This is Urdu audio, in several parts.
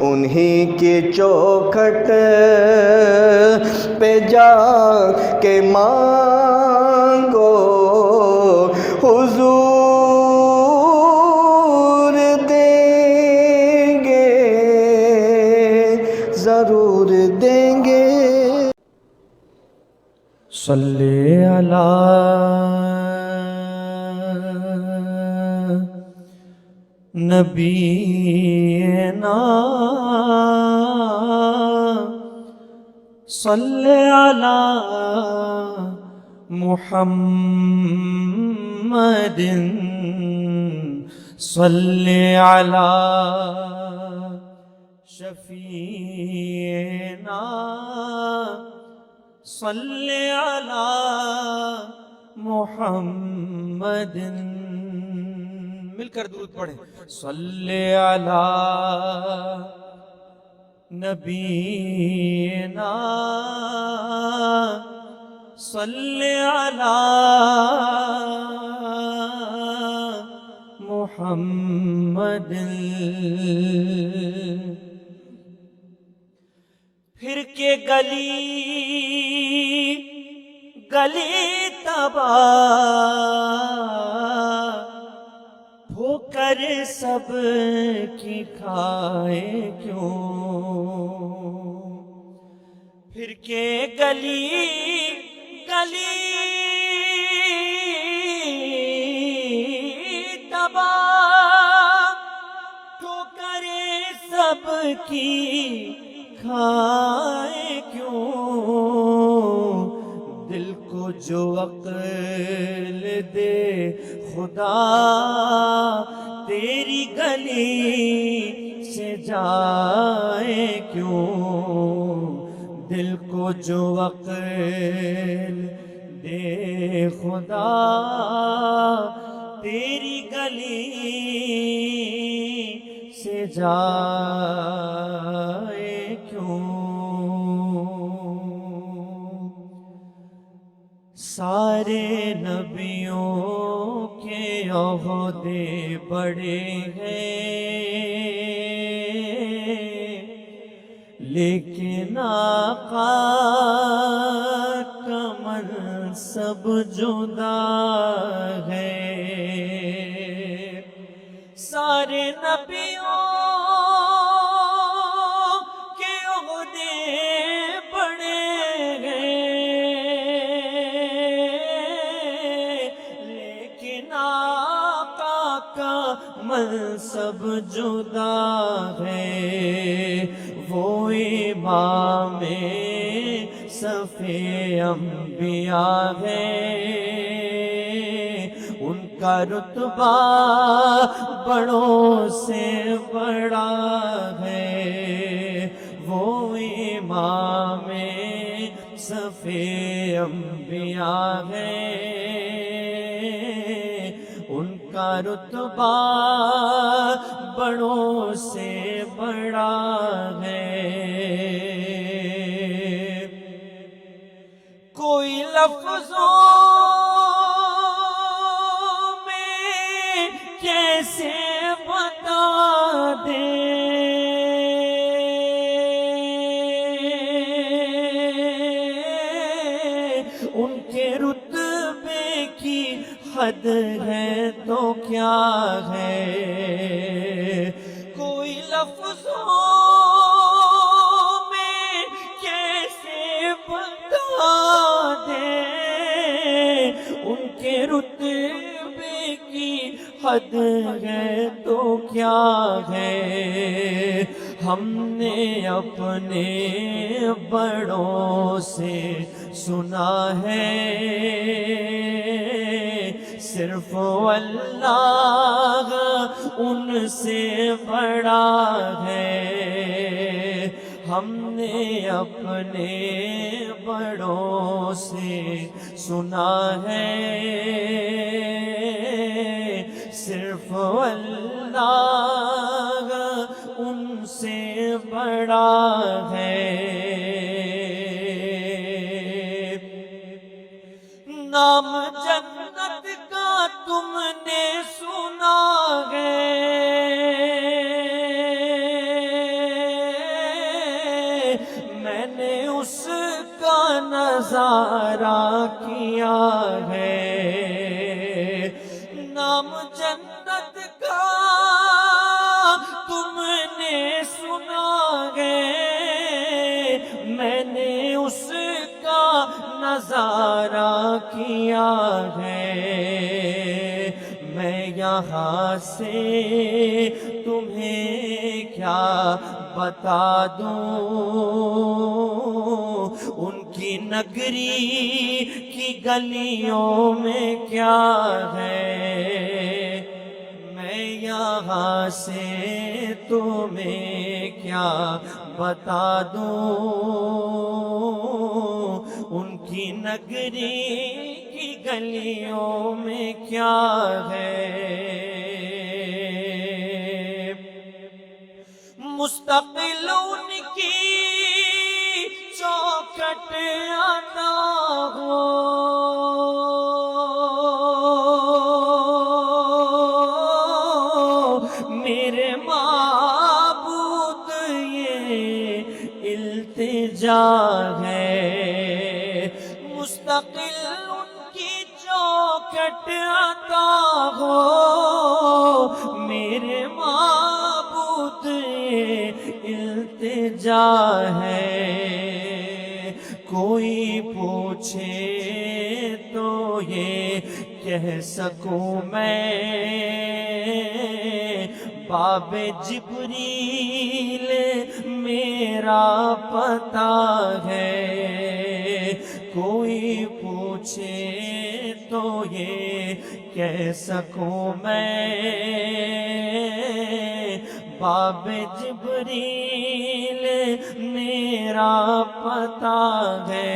انہی کی چوکھٹ پہ جا کے مانگو حضور دیں گے، ضرور دیں گے۔ صلی علی نبینا، صلی علی محمد، صلی علی شفیعنا، صلی علی محمد۔ مل کر درود پڑھیں۔ صلی علی نبینا، صلی علی محمد۔ پھر کے گلی گلی تباہ ہو کر سب کی کھائے کیوں، پھر کے گلی گلی تباہ ہو کر سب کی کھائے کیوں، دل کو جو عقل دے خدا تیری گلی سے جائے کیوں، دل کو جو عقل دے خدا تیری گلی سے جائے کیوں۔ سارے نبیوں کے عہدے بڑے ہیں، لیکن آقا کا منصب جدا ہے۔ سارے نبیوں کے عہدے بڑے منصب جدا ہے۔ وہ امام صف انبیاء ہے، ان کا رتبہ بڑوں سے بڑا ہے۔ وہ امام صف انبیاء ہے، ان کا رتبہ بڑوں سے بڑا ہے۔ کوئی لفظوں میں کیسے بتا دے، ان کے رتبے کی حد ہے تو کیا ہے۔ کوئی لفظوں میں کیسے بتا دے، ان کے رتبے کی حد ہے تو کیا ہے۔ ہم نے اپنے بڑوں سے سنا ہے، صرف اللہ ان سے بڑا ہے۔ ہم نے اپنے بڑوں سے سنا ہے، صرف اللہ ان سے بڑا ہے۔ نام جنت کا تم نے سنا ہے، میں نے اس کا نظارہ کیا ہے، نام جنت کا تم نے سنا ہے، میں نے اس کا نظارہ کیا ہے، میں یہاں سے تمہیں کیا بتا دوں، ان کی نگری کی گلیوں میں کیا ہے، میں یہاں سے تمہیں کیا بتا دوں، ان کی نگری کی گلیوں میں کیا ہے، مستقل ان کی چوکھٹ آتا ہو، میرے معبود یہ التجا ہے، مستقل ان کی چوکھٹ آتا ہو، میرے معبود التجا ہے، کوئی پوچھے تو یہ کہہ سکوں میں، باب جبریل میرا پتہ ہے، کوئی پوچھے تو یہ کہہ سکوں میں، باب جبریل میرا پتہ ہے،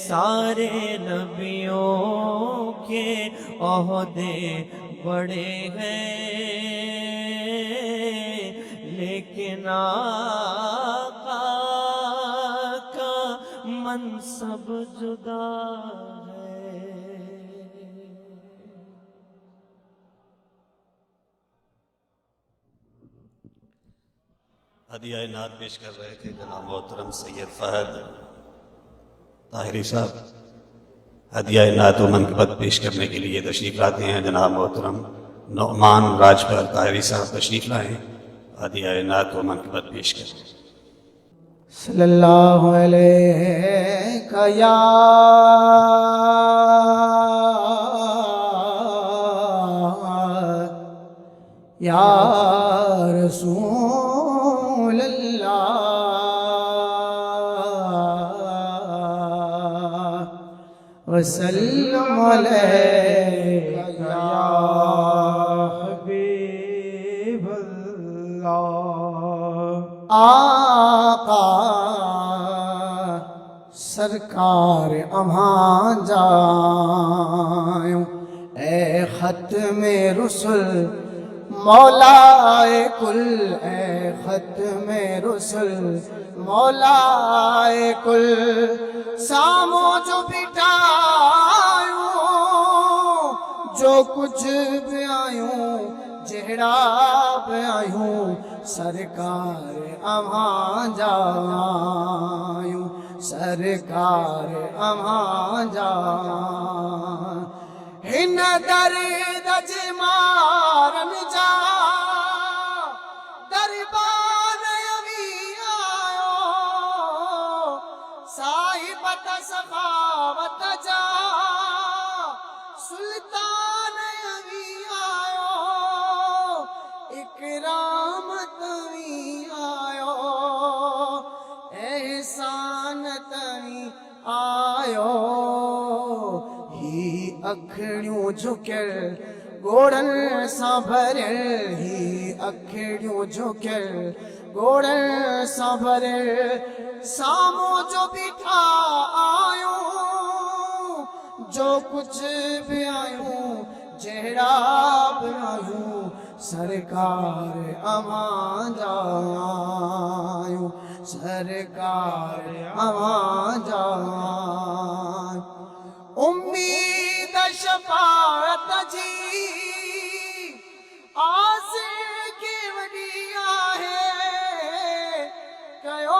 سارے نبیوں کے عہدے بڑے ہیں، لیکن آقا کا منصب جدا ہے۔ ہدیہ نعت پیش کر رہے تھے جناب محترم سید فہد طاہری صاحب، ہدیہ نعت و منقبت پیش کرنے کے لیے تشریف لاتے ہیں جناب محترم نعمان راجپال طاہری صاحب تشریف لائیں، ہدیہ نعت و منقبت پیش کریں۔ صلی اللہ علیہ یا رسول اللہ، وسلم علیہ یا حبیب اللہ۔ آقا سرکار اماں جائوں، اے ختم رسل مولا کل، اے ختم رسل مولا کل، سامو جو بٹھایوں جو کچھ بھی آیوں، جہڑا بھی آیوں، سرکار اماں جایوں، سرکار اماں جایوں، ہن درد جمارن جا دربان یوی آیو، صاحبت سخاوت جا سلطان یوی آیو، اکرام توی آیو، احسان توی آیو، ہی اکھڑیوں جھکل گوڑن ساں بھرل، ہی اکھڑیوں جھکل گوڑن ساں بھرل، سامو جو بٹھا آیوں جو کچھ بھی آیوں، جہڑا بھی آیوں، سرکار اماں جایوں، سرکار اماں جایوں، امید شفاعت جی آس کی وڈی آہے، کہو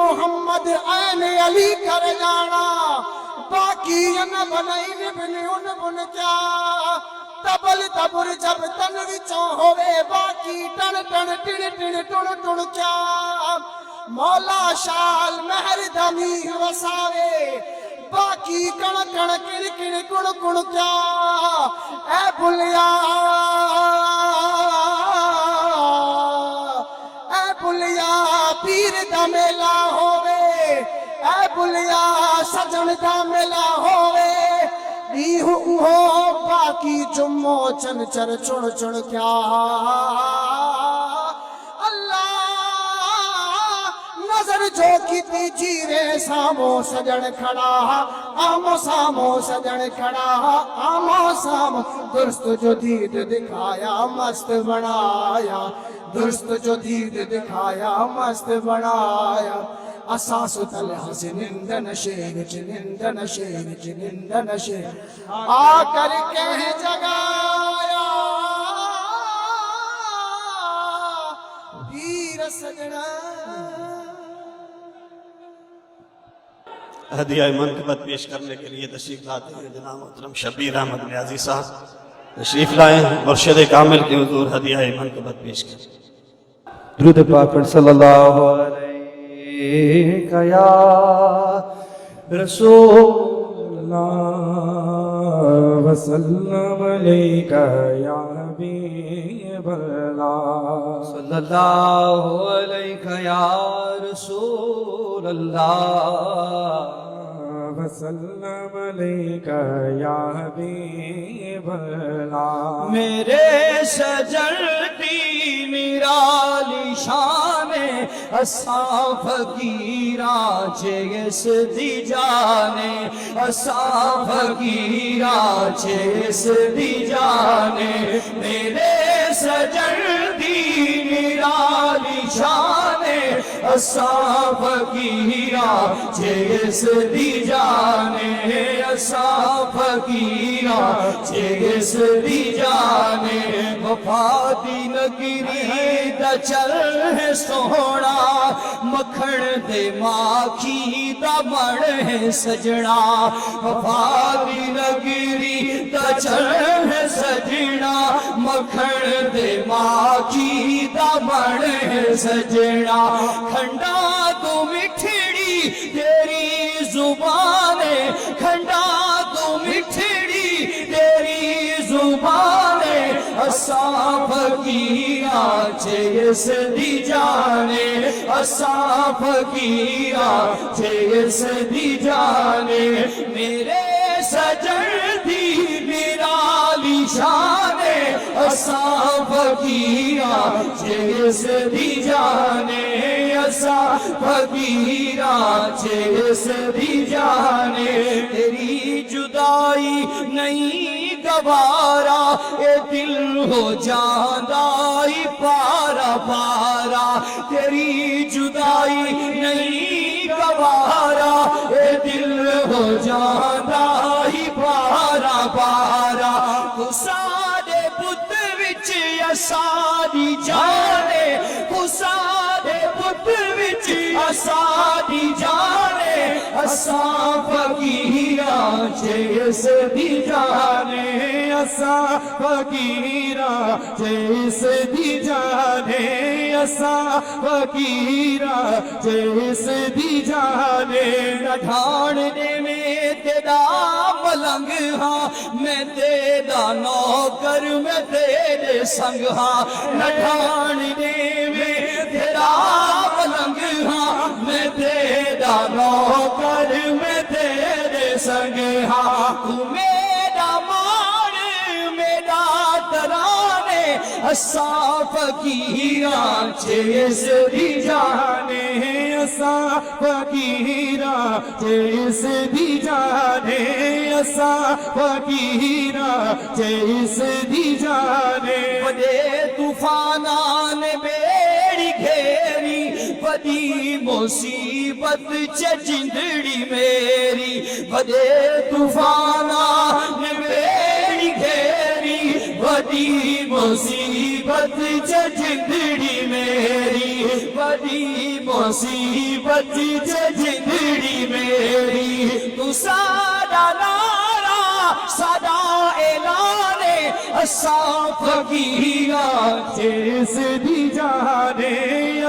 محمد عین علی کر جانا باقی ان بنائی نبن ان بن کیا تبل تبر جب تن وچوں ہوئے باقی ٹن ٹن ٹن ٹن ٹن ٹن کیا مولا شال مہر دمی وساوے باقی کن کن کن کن کن کن کیا اے بلیا پیر دا میلا ہووے اے بلیا سجن دا میلا ہووے دیہو اوہو باقی جمو چن چر چن چن کیا اللہ نظر جو کیتی جیرے سامو سجن کھڑا آمو سامو سجن کھڑا آمو سامو درست جو دید دکھایا مست بنایا درست جو دید دکھایا مست بنایا اساس طلحہ سے نند نشے نند نشے نند نشے آ کر کہہ جگایا پیر سجنا ہدیہ منقبت پیش کرنے کے لیے تشریف لاتے ہیں جناب محترم شبیر احمد نیازی صاحب تشریف لائیں مرشد کامل کے حضور ہدیہ منقبت پیش کریں درود پاک پر صلی اللہ علیہ یا رسول اللہ وسلم علیہ یا حبیب اللہ صلی اللہ علیہ یا رسول اللہ وسلم علیہ یا حبیب اللہ میرے سجدی نرالی شان اساں فقیراں جس دی جانے اساں فقیراں جس دی جانے میرے سجدی نرالی شان اساں فقیراں جس دی جانے اساں فقیراں جس دی جانے وفا دی نگری دا چل ہے سونا مکھن دے ماکھی دا بڑ ہے سجنا وفا دی نگری دا چل ہے سجنا مکھن دے ماکھی دا بڑ ہے سجنا کھنڈا تو مٹھڑی تیری زبان کھنڈا تو مٹھڑی تیری زبان اساں فقیراں جس دی جانے اساں فقیراں جس دی جانے میرے سجن دی نرالی شان اساں فقیراں جس دی جانے اساں فقیراں جس دی جانے تیری جدائی نہیں گوارا اے دل ہو جاندہ ہی پارا پارا تیری جدائی نہیں گوارا اے دل ہو جاندہ ہی پارا پارا تو سارے بت وچ اساری جانے تو سارے بت وچ اساری جانے اساں فقیراں جس دی جانے اساں فقیراں جس دی جانے اساں فقیراں جس دی جانے نٹھان دے میں تیرا ملنگ ہاں میں تیرا نوکر میں تیرے سنگ ہاں نٹھان دے میں تیرا ملنگ ہاں میں تیرا نوکر میں تیرے سنگ ہاں تو میرا مان میرا ترانے اساں فقیراں جس دی جانے اساں فقیراں جس دی جانے اساں فقیراں جس دی جانے بڑے طوفانان بیڑی گھیری بڑی مصیبت جندڑی میری بڑے طوفانان بیڑی گھیری بڑی مصیبت جندڑی میری بڑی مصیبت جندڑی میری تو سادہ نارا سادہ اعلان اساں فقیراں جس دی جانے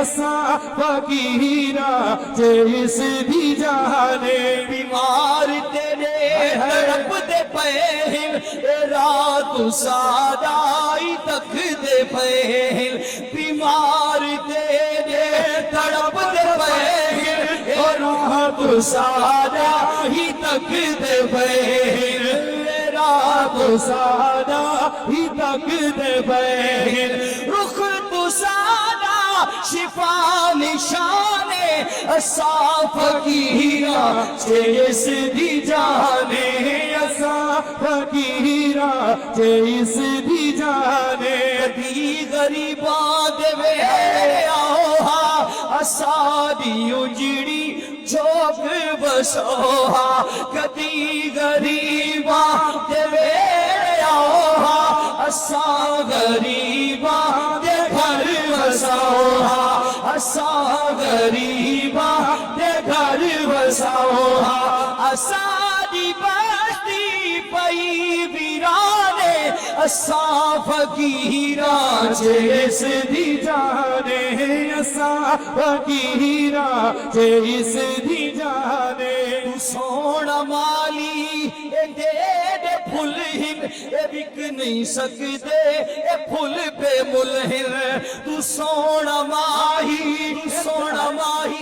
اساں فقیراں جس دی جانے بیمار تیرے تڑپ دے پہل رات سادائی تک دے پہل بیمار تیرے تڑپ دے پہل رات سادائی تک دے پہل رات سادہ ہی تک دے بہن رخ تو سادہ شفا نشانے اساں فقیراں جس دی جانے اساں فقیراں جس دی جانے دی غریباں دے ویلے آؤہا اساں دی اجڑی چوک بسوہا کدی غریباں دے ویلے آؤہا اساں غریباں دے گھر بسوہا اساں غریباں دے گھر بسوہا اساں دی بستی پئی ویرانے اساں فقیراں جس دی جانے اساں فقیراں جس دی جانے تو سونا مالی اے دے پھل ہن اے بک نہیں سکتے اے پھل پہ ملہن تو سونا ماہی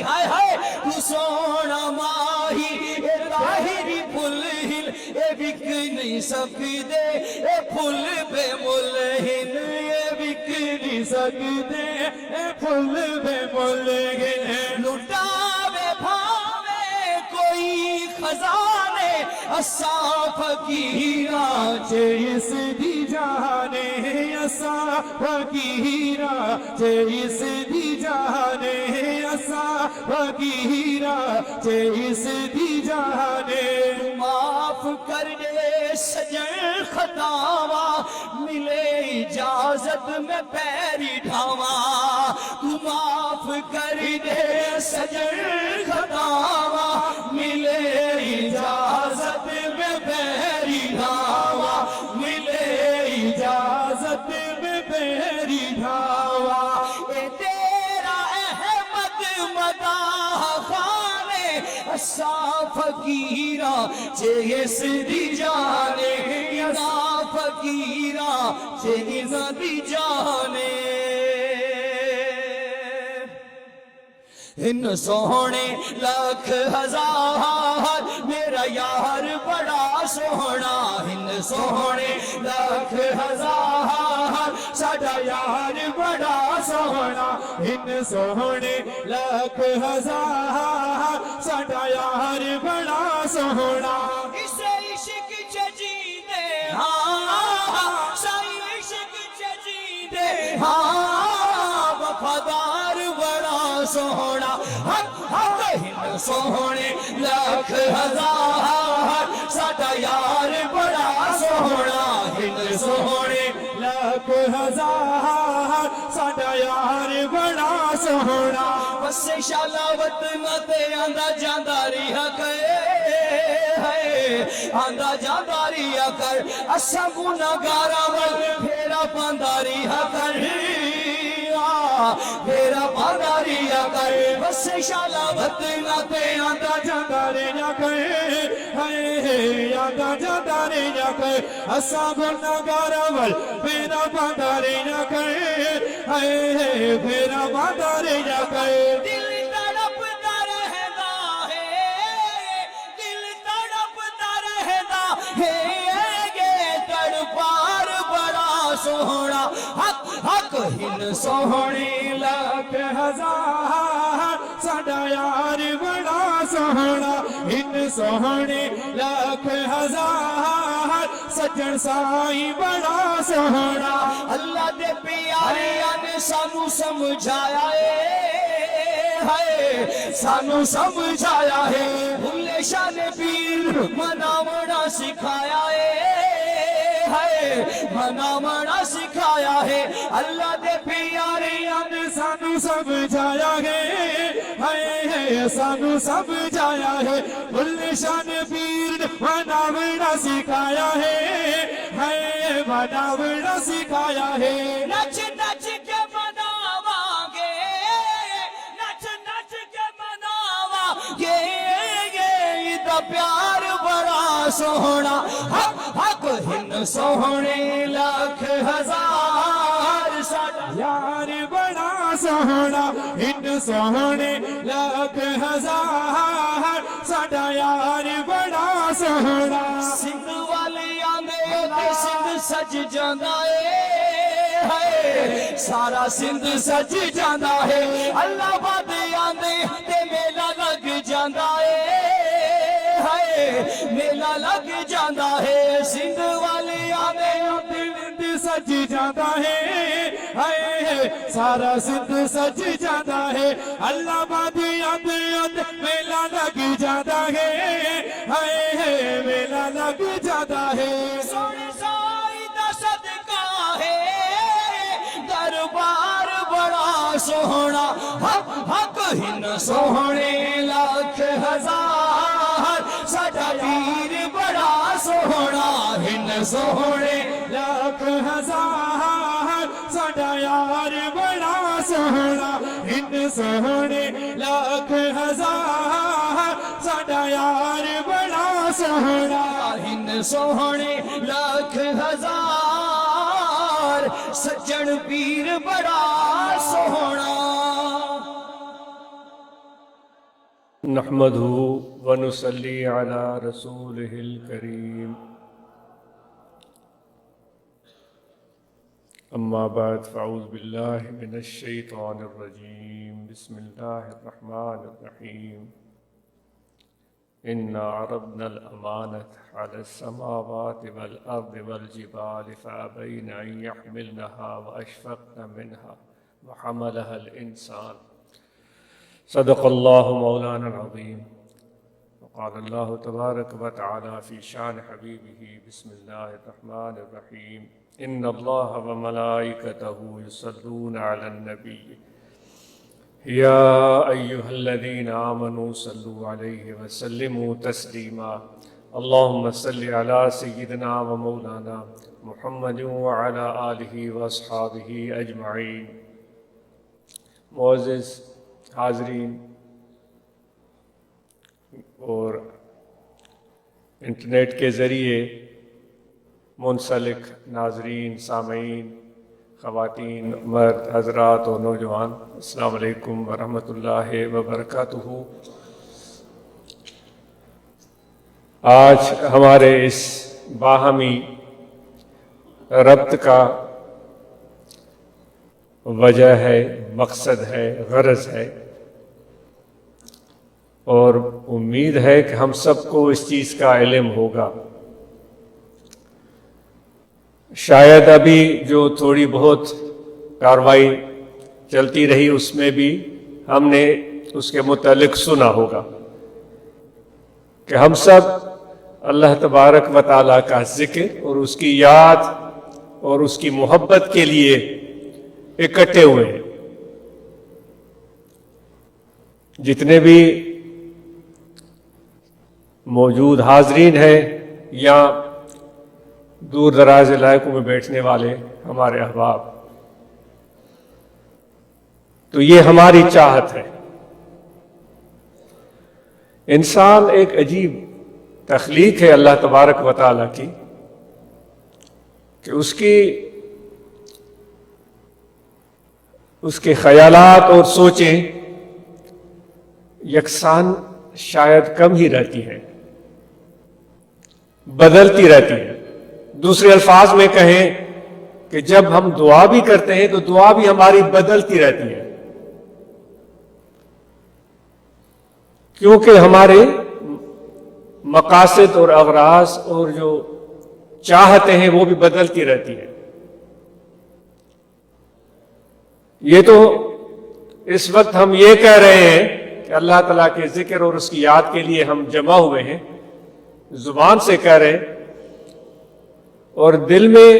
ہائے ہائے تو سونا ماہی اے ظاہری پھل ہن اے بک نہیں سکتے اے پھل پہ ملہن اے بک نہیں سکتے اے پھل پہ ملہن لٹاوے بھاوے کوئی خزانے اساں فقیراں جس دی جانے اساں فقیراں جس دی جانے اساں فقیراں جس دی جانے معاف کر دے سجن خطاواں ملے اجازت میں پیری ڈھاواں تو معاف کر دے سجن خطاواں ملے اجازت میں پیری ڈھاواں ملے اجازت میں پیری ڈھاواں اے تیرا احمد مداح خانے اساں فقیراں جس دی جانے اساں فقیراں جس دی جانے ان سونے لاکھ ہزار میرا یار بڑا سونا ان سونے لاکھ ہزار ساڈا یار بڑا سونا ان سونے لاکھ ہزار ساڈا یار بڑا سونا اس عشق چ جیندے ہاں سائی عشق چ جیندے ہاں وفادار بڑا سونا حق ہن سونے لاکھ ہزار ساڈا یار بڑا سونا ہن سونے لاکھ ہزار ساڈا یار بڑا سونا بس شالا وطن تے آندا جاندا رہیا آندا جاندا رہیا کر اساں گناہگاراں ول پھیرا پاندا رہیا کر پھیرا پاندا رہیا کر بس شالا وطن تے آندا جاندا رہیا کر آندا جاندا رہیا کر اساں گناہگاراں ول پھیرا پاندا رہیا کر پھیرا پاندا رہیا کر دل تڑپدا رہندا ہے دل تڑپدا رہندا ہے تڑپار بڑا سونا حق ہن سونے لاکھ ہزار ساڈا یار بڑا سونا ہن سونے لاکھ ہزار سجن سائی بڑا سونا اللہ دے پیاریاں نے سانو سمجھایا ہے سانو سمجھایا ہے بھلے شاہ نے پیر مناونا سکھایا مناونا سکھایا ہے اللہ دے پیاریاں نے سانو سمجھایا ہے سانو سمجھایا ہے بلے شان پیر نے مناونا سکھایا ہے مناونا سکھایا ہے نچ نچ کے مناواں گے نچ نچ کے مناواں گے دا پیار بڑا سوہنا حق حق ہن سوہنے لاکھ ہزار ساڈا یار بڑا سوہنا ہن سوہنے لاکھ ہزار ساڈا یار بڑا سوہنا سندھ والیاں دے تے سندھ سج جاندا اے سارا سندھ سج جاندا ہے اللہ باد آندے تے میلہ لگ جاندا اے میلہ لگ جاندا ہے سندھ والے آنے دل سج جاتا ہے سارا سندھ سج جاتا ہے اللہ بادی آتے میلہ لگ جاتا ہے میلہ لگ جاتا ہے سونے سائی دا صدقہ ہے دربار بڑا سوہنا حق حق ہن سوہنے لاکھ ہزار ساڈا پیر بڑا سوہنا ہن سوہنے لاکھ ہزار ساڈا یار بڑا سوہنا ہن سوہنے لاکھ ہزار ساڈا یار بڑا سوہنا ہن سوہنے لاکھ ہزار سجن پیر بڑا سوہنا نحمده ونصلي على رسوله الكريم أما بعد فأعوذ بالله من الشيطان الرجيم بسم الله الرحمن الرحيم إنا عرضنا الأمانة على السماوات والأرض والجبال فأبين أن يحملنها وأشفقن منها وحملها الإنسان صدق الله مولانا العظيم وقال الله تبارك وتعالى في شان حبيبه بسم الله الرحمن الرحيم إن الله وملائكته يصلون على النبي يا أيها الذين آمنوا صلوا عليه وسلموا تسليما اللهم صل على سيدنا ومولانا محمد وعلى آله وأصحابه أجمعين معزز حاضرین اور انٹرنیٹ کے ذریعے منسلک ناظرین سامعین خواتین مرد حضرات اور نوجوان السلام علیکم ورحمۃ اللہ وبرکاتہ آج ہمارے اس باہمی ربط کا وجہ ہے مقصد ہے غرض ہے اور امید ہے کہ ہم سب کو اس چیز کا علم ہوگا شاید ابھی جو تھوڑی بہت کاروائی چلتی رہی اس میں بھی ہم نے اس کے متعلق سنا ہوگا کہ ہم سب اللہ تبارک و تعالیٰ کا ذکر اور اس کی یاد اور اس کی محبت کے لیے اکٹھے ہوئے ہیں جتنے بھی موجود حاضرین ہیں یا دور دراز علاقوں میں بیٹھنے والے ہمارے احباب تو یہ ہماری چاہت ہے انسان ایک عجیب تخلیق ہے اللہ تبارک و تعالیٰ کی کہ اس کے خیالات اور سوچیں یکساں شاید کم ہی رہتی ہیں بدلتی رہتی ہیں دوسرے الفاظ میں کہیں کہ جب ہم دعا بھی کرتے ہیں تو دعا بھی ہماری بدلتی رہتی ہے کیونکہ ہمارے مقاصد اور اغراض اور جو چاہتے ہیں وہ بھی بدلتی رہتی ہے یہ تو اس وقت ہم یہ کہہ رہے ہیں کہ اللہ تعالیٰ کے ذکر اور اس کی یاد کے لیے ہم جمع ہوئے ہیں زبان سے کہہ رہے ہیں اور دل میں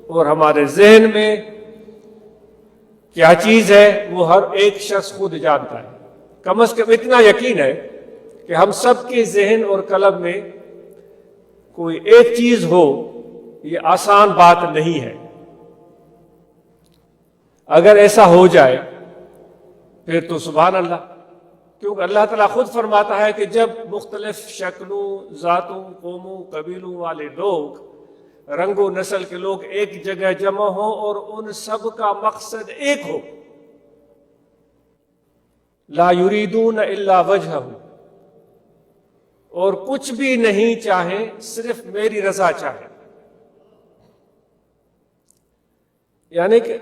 اور ہمارے ذہن میں کیا چیز ہے وہ ہر ایک شخص خود جانتا ہے. کم از کم اتنا یقین ہے کہ ہم سب کے ذہن اور قلب میں کوئی ایک چیز ہو، یہ آسان بات نہیں ہے. اگر ایسا ہو جائے پھر تو سبحان اللہ، کیونکہ اللہ تعالیٰ خود فرماتا ہے کہ جب مختلف شکلوں، ذاتوں، قوموں، قبیلوں والے لوگ، رنگ و نسل کے لوگ ایک جگہ جمع ہوں اور ان سب کا مقصد ایک ہو، لا یریدون الا وجہہ، اور کچھ بھی نہیں چاہیں صرف میری رضا چاہیں، یعنی کہ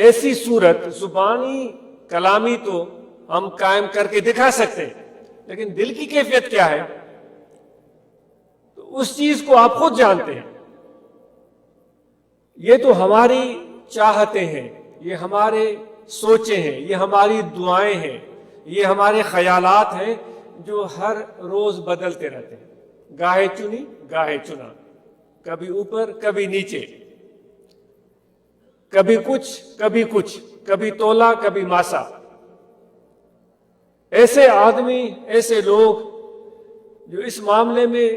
ایسی صورت زبانی کلامی تو ہم قائم کر کے دکھا سکتے ہیں، لیکن دل کی کیفیت کیا ہے تو اس چیز کو آپ خود جانتے ہیں. یہ تو ہماری چاہتے ہیں، یہ ہمارے سوچیں ہیں، یہ ہماری دعائیں ہیں، یہ ہمارے خیالات ہیں جو ہر روز بدلتے رہتے ہیں، گاہے چنی گاہے چنا، کبھی اوپر کبھی نیچے، کبھی کچھ، کبھی تولا کبھی ماسا. ایسے آدمی، ایسے لوگ جو اس معاملے میں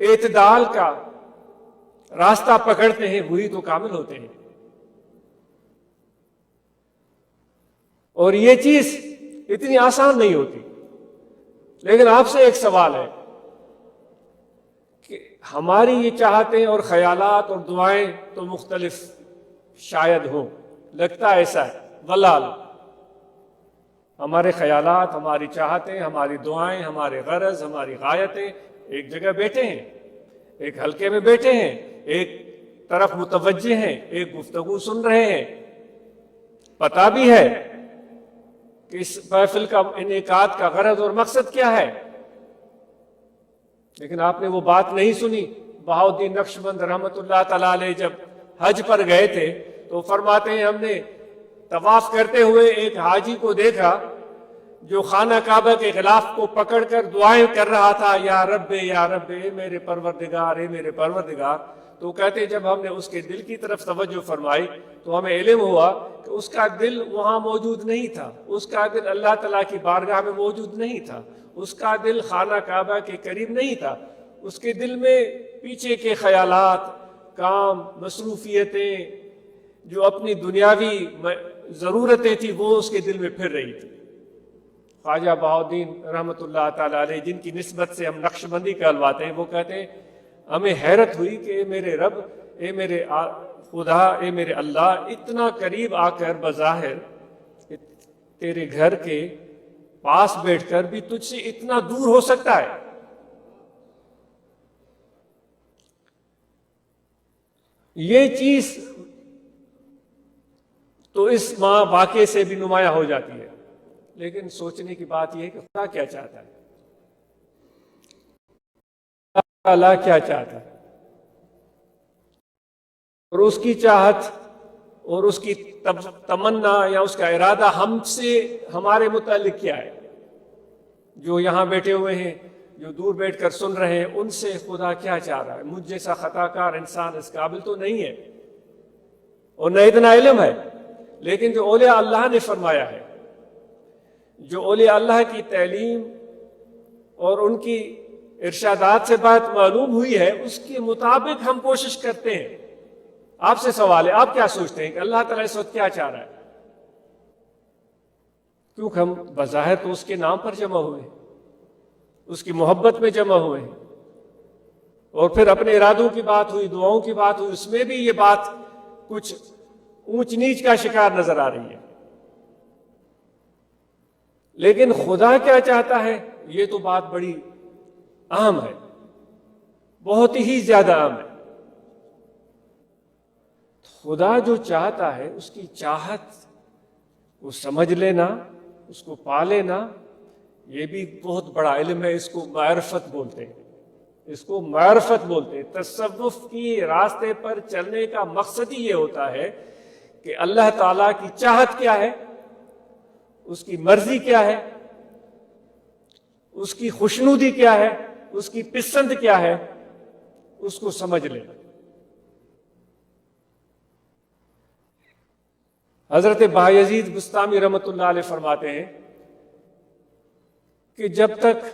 اعتدال کا راستہ پکڑتے ہیں وہی تو کامل ہوتے ہیں. اور یہ چیز اتنی آسان نہیں ہوتی. لیکن آپ سے ایک سوال ہے کہ ہماری یہ چاہتیں اور خیالات اور دعائیں تو مختلف شاید ہوں، لگتا ایسا ہے، واللہ ہمارے خیالات، ہماری چاہتیں، ہماری دعائیں، ہمارے غرض، ہماری غایتیں ایک جگہ بیٹھے ہیں، ایک حلقے میں بیٹھے ہیں، ایک طرف متوجہ ہیں، ایک گفتگو سن رہے ہیں، پتہ بھی ہے کہ اس محفل کا انعقاد کا غرض اور مقصد کیا ہے، لیکن آپ نے وہ بات نہیں سنی. بہاؤالدین نقشبند رحمۃ اللہ تعالی علیہ جب حج پر گئے تھے تو فرماتے ہیں ہم نے طواف کرتے ہوئے ایک حاجی کو دیکھا جو خانہ کعبہ کے غلاف کو پکڑ کر دعائیں کر رہا تھا، یا رب اے میرے پروردگار، اے میرے پروردگار. تو کہتے ہیں جب ہم نے اس کے دل کی طرف توجہ فرمائی تو ہمیں علم ہوا کہ اس کا دل وہاں موجود نہیں تھا، اس کا دل اللہ تعالیٰ کی بارگاہ میں موجود نہیں تھا، اس کا دل خانہ کعبہ کے قریب نہیں تھا. اس کے دل میں پیچھے کے خیالات، کام، مصروفیتیں، جو اپنی دنیاوی ضرورتیں تھیں وہ اس کے دل میں پھر رہی تھی. خواجہ بہاؤالدین رحمۃ اللہ تعالیٰ علیہ، جن کی نسبت سے ہم نقشبندی کہلواتے ہیں، وہ کہتے ہیں ہمیں حیرت ہوئی کہ اے میرے رب، اے میرے خدا، اے میرے اللہ، اتنا قریب آ کر بظاہر تیرے گھر کے پاس بیٹھ کر بھی تجھ سے اتنا دور ہو سکتا ہے. یہ چیز تو اس واقعے سے بھی نمایاں ہو جاتی ہے. لیکن سوچنے کی بات یہ ہے کہ خدا کیا چاہتا ہے، اللہ کیا چاہتا ہے، اور اس کی چاہت اور اس کی تمنا یا اس کا ارادہ ہم سے، ہمارے متعلق کیا ہے. جو یہاں بیٹھے ہوئے ہیں، جو دور بیٹھ کر سن رہے ہیں، ان سے خدا کیا چاہ رہا ہے. مجھ جیسا خطا کار انسان اس قابل تو نہیں ہے اور نہ اتنا علم ہے، لیکن جو اولیاء اللہ نے فرمایا ہے، جو اولیاء اللہ کی تعلیم اور ان کی ارشادات سے بات معلوم ہوئی ہے، اس کے مطابق ہم کوشش کرتے ہیں. آپ سے سوال ہے، آپ کیا سوچتے ہیں کہ اللہ تعالیٰ اس وقت کیا چاہ رہا ہے؟ کیونکہ ہم بظاہر تو اس کے نام پر جمع ہوئے ہیں، اس کی محبت میں جمع ہوئے ہیں، اور پھر اپنے ارادوں کی بات ہوئی، دعاؤں کی بات ہوئی، اس میں بھی یہ بات کچھ اونچ نیچ کا شکار نظر آ رہی ہے. لیکن خدا کیا چاہتا ہے یہ تو بات بڑی اہم ہے، بہت ہی زیادہ اہم ہے. خدا جو چاہتا ہے اس کی چاہت کو سمجھ لینا، اس کو پا لینا، یہ بھی بہت بڑا علم ہے. اس کو معرفت بولتے ہیں، اس کو معرفت بولتے ہیں. تصوف کی راستے پر چلنے کا مقصد ہی یہ ہوتا ہے کہ اللہ تعالیٰ کی چاہت کیا ہے، اس کی مرضی کیا ہے، اس کی خوشنودی کیا ہے، اس کی پسند کیا ہے، اس کو سمجھ لینا. حضرت بایزید بستامی رحمۃ اللہ علیہ فرماتے ہیں کہ جب تک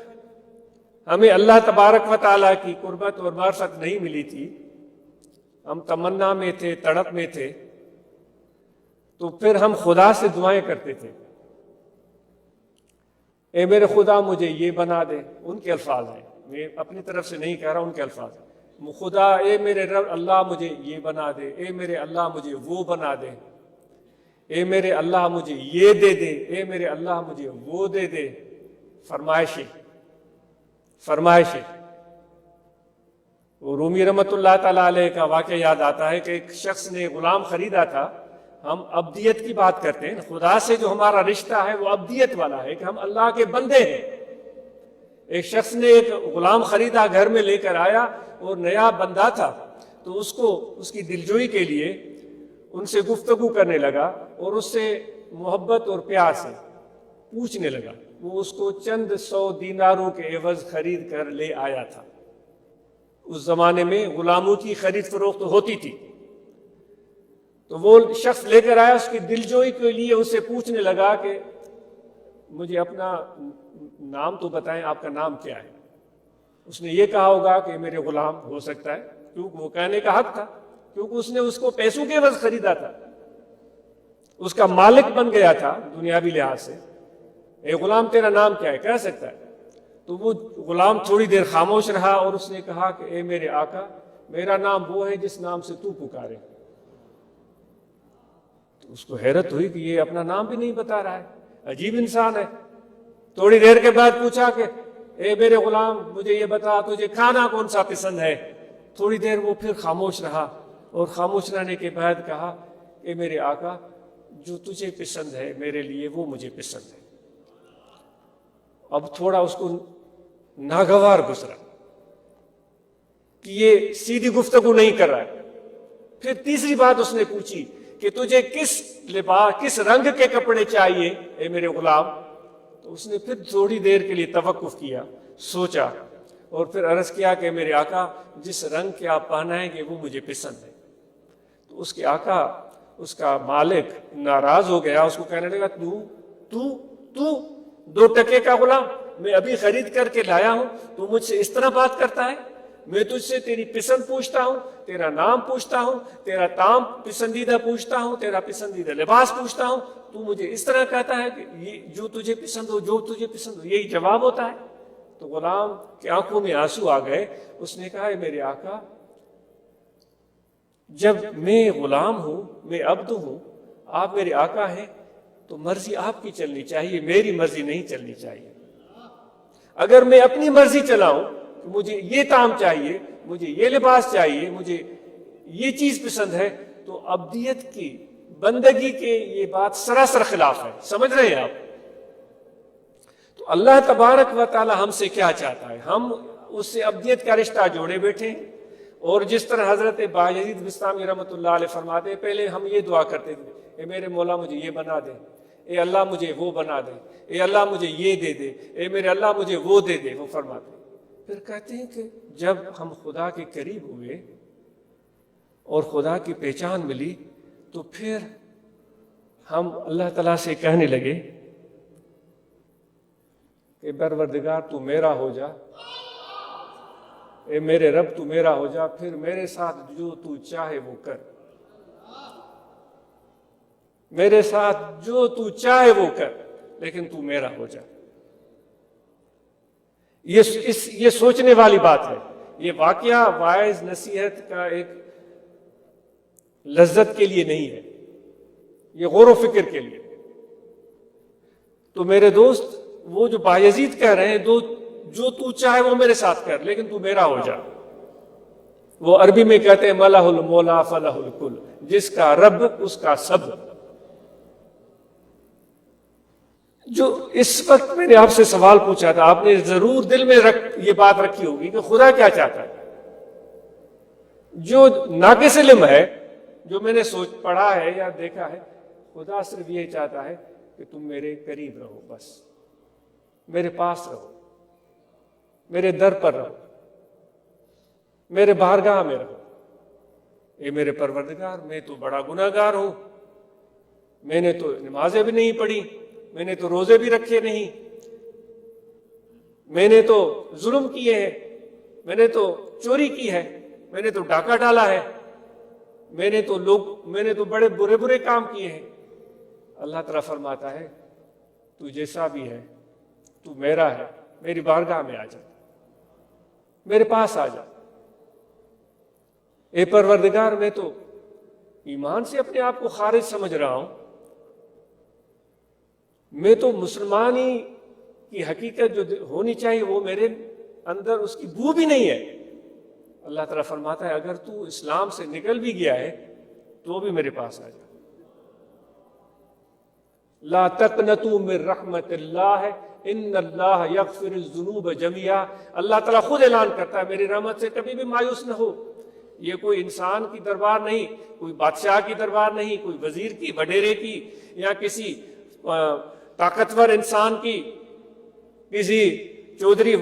ہمیں اللہ تبارک و تعالیٰ کی قربت اور معرفت نہیں ملی تھی، ہم تمنا میں تھے، تڑپ میں تھے، تو پھر ہم خدا سے دعائیں کرتے تھے، اے میرے خدا مجھے یہ بنا دے. ان کے الفاظ ہیں، میں اپنی طرف سے نہیں کہہ رہا، ان کے الفاظ ہیں. خدا اے میرے رب اللہ مجھے یہ بنا دے، اے میرے اللہ مجھے وہ بنا دے، اے میرے اللہ مجھے یہ دے دے، اے میرے اللہ مجھے وہ دے دے. فرمائشیں. وہ رومی رحمۃ اللہ تعالیٰ علیہ کا واقعہ یاد آتا ہے کہ ایک شخص نے غلام خریدا تھا. ہم ابدیت کی بات کرتے ہیں، خدا سے جو ہمارا رشتہ ہے وہ ابدیت والا ہے کہ ہم اللہ کے بندے ہیں. ایک شخص نے ایک غلام خریدا، گھر میں لے کر آیا اور نیا بندہ تھا، تو اس کی دلجوئی کے لیے ان سے گفتگو کرنے لگا اور اس سے محبت اور پیار سے پوچھنے لگا. وہ اس کو چند 100 دیناروں کے عوض خرید کر لے آیا تھا. اس زمانے میں غلاموں کی خرید فروخت ہوتی تھی. تو وہ شخص لے کر آیا، اس کی دلجوئی کے لیے اس سے پوچھنے لگا کہ مجھے اپنا نام تو بتائیں، آپ کا نام کیا ہے. اس نے یہ کہا ہوگا کہ میرے غلام ہو سکتا ہے، کیونکہ وہ کہنے کا حق تھا، کیونکہ اس نے اس کو پیسوں کے عوض خریدا تھا، اس کا مالک بن گیا تھا دنیاوی لحاظ سے. اے غلام تیرا نام کیا ہے، کہہ سکتا ہے. تو وہ غلام تھوڑی دیر خاموش رہا اور اس نے کہا کہ اے میرے آقا، میرا نام وہ ہے جس نام سے تو پکارے. تو اس کو حیرت ہوئی کہ یہ اپنا نام بھی نہیں بتا رہا ہے، عجیب انسان ہے. تھوڑی دیر کے بعد پوچھا کہ اے میرے غلام مجھے یہ بتا تجھے کھانا کون سا پسند ہے. تھوڑی دیر وہ پھر خاموش رہا اور خاموش رہنے کے بعد کہا اے میرے آقا، جو تجھے پسند ہے میرے لیے وہ مجھے پسند ہے. اب تھوڑا اس کو ناگوار گزرا کہ یہ سیدھی گفتگو نہیں کر رہا ہے. پھر تیسری بات اس نے پوچھی کہ تجھے کس لباس، کس رنگ کے کپڑے چاہیے اے میرے غلام. تو اس نے پھر تھوڑی دیر کے لیے توقف کیا، سوچا اور پھر عرض کیا کہ میرے آقا، جس رنگ کے آپ پہنائیں گے وہ مجھے پسند ہے. تو اس کے آقا، اس کا مالک ناراض ہو گیا. اس کو کہنے لگا تو 2 ٹکے کا غلام، میں ابھی خرید کر کے لایا ہوں، تو مجھ سے اس طرح بات کرتا ہے. میں تجھ سے تیری پسند پوچھتا ہوں، تیرا نام پوچھتا ہوں، تیرا طعام پسندیدہ پوچھتا ہوں، تیرا پسندیدہ لباس پوچھتا ہوں، تو مجھے اس طرح کہتا ہے کہ یہ جو تجھے پسند ہو، جو تجھے پسند ہو، یہی جواب ہوتا ہے. تو غلام کی آنکھوں میں آنسو آ گئے. اس نے کہا اے میرے آقا، جب میں غلام ہوں، میں عبد ہوں، آپ میرے آقا ہیں، تو مرضی آپ کی چلنی چاہیے، میری مرضی نہیں چلنی چاہیے. اگر میں اپنی مرضی چلاؤں کہ مجھے یہ طعام چاہیے، مجھے یہ لباس چاہیے، مجھے یہ چیز پسند ہے، تو عبدیت کی، بندگی کے یہ بات سراسر خلاف ہے. سمجھ رہے ہیں آپ؟ تو اللہ تبارک و تعالی ہم سے کیا چاہتا ہے؟ ہم اس سے عبدیت کا رشتہ جوڑے بیٹھے ہیں. اور جس طرح حضرت بایزید بستامی رحمۃ اللہ علیہ فرماتے، پہلے ہم یہ دعا کرتے تھے، اے میرے مولا مجھے یہ بنا دے، اے اللہ مجھے وہ بنا دے، اے اللہ مجھے یہ دے دے، اے میرے اللہ مجھے وہ دے دے. وہ فرماتے پھر کہتے ہیں کہ جب ہم خدا کے قریب ہوئے اور خدا کی پہچان ملی، تو پھر ہم اللہ تعالیٰ سے کہنے لگے کہ پروردگار تو میرا ہو جا، اے میرے رب تو میرا ہو جا، پھر میرے ساتھ جو تو چاہے وہ کر، میرے ساتھ جو تو چاہے وہ کر، لیکن تو میرا ہو جا. یہ سوچنے والی بات ہے. یہ واقعہ واعظ نصیحت کا ایک لذت کے لیے نہیں ہے، یہ غور و فکر کے لیے. تو میرے دوست، وہ جو بایزید کہہ رہے ہیں جو تو چاہے وہ میرے ساتھ کر، لیکن تو میرا ہو جا. وہ عربی میں کہتے ہیں ملہ المولا فلہ الکل، جس کا رب اس کا سب. جو اس وقت میں نے آپ سے سوال پوچھا تھا، آپ نے ضرور دل میں یہ بات رکھی ہوگی کہ خدا کیا چاہتا ہے. جو ناقص علم ہے، جو میں نے پڑھا ہے یا دیکھا ہے، خدا صرف یہ چاہتا ہے کہ تم میرے قریب رہو، بس میرے پاس رہو، میرے در پر رہو، میرے بارگاہ میں رہو. اے میرے پروردگار، میں تو بڑا گناہگار ہوں، میں نے تو نمازیں بھی نہیں پڑھی، میں نے تو روزے بھی رکھے نہیں، میں نے تو ظلم کیے ہیں، میں نے تو چوری کی ہے، میں نے تو ڈاکہ ڈالا ہے، میں نے تو بڑے برے برے کام کیے ہیں۔ اللہ تعالیٰ فرماتا ہے تو جیسا بھی ہے تو میرا ہے، میری بارگاہ میں آ جا، میرے پاس آ جا۔ اے پروردگار، میں تو ایمان سے اپنے آپ کو خارج سمجھ رہا ہوں، میں تو مسلمانی کی حقیقت جو ہونی چاہیے وہ میرے اندر اس کی بو بھی نہیں ہے۔ اللہ تعالیٰ فرماتا ہے اگر تو اسلام سے نکل بھی گیا ہے تو بھی میرے پاس آ جا۔ لا تقنطوا من رحمت اللہ ان اللہ یغفر الذنوب جميعا۔ اللہ تعالیٰ خود اعلان کرتا ہے میری رحمت سے کبھی بھی مایوس نہ ہو۔ یہ کوئی انسان کی دربار نہیں، کوئی بادشاہ کی دربار نہیں، کوئی وزیر کی، وڈیرے کی، یا کسی طاقتور انسان کی، کسی چودھری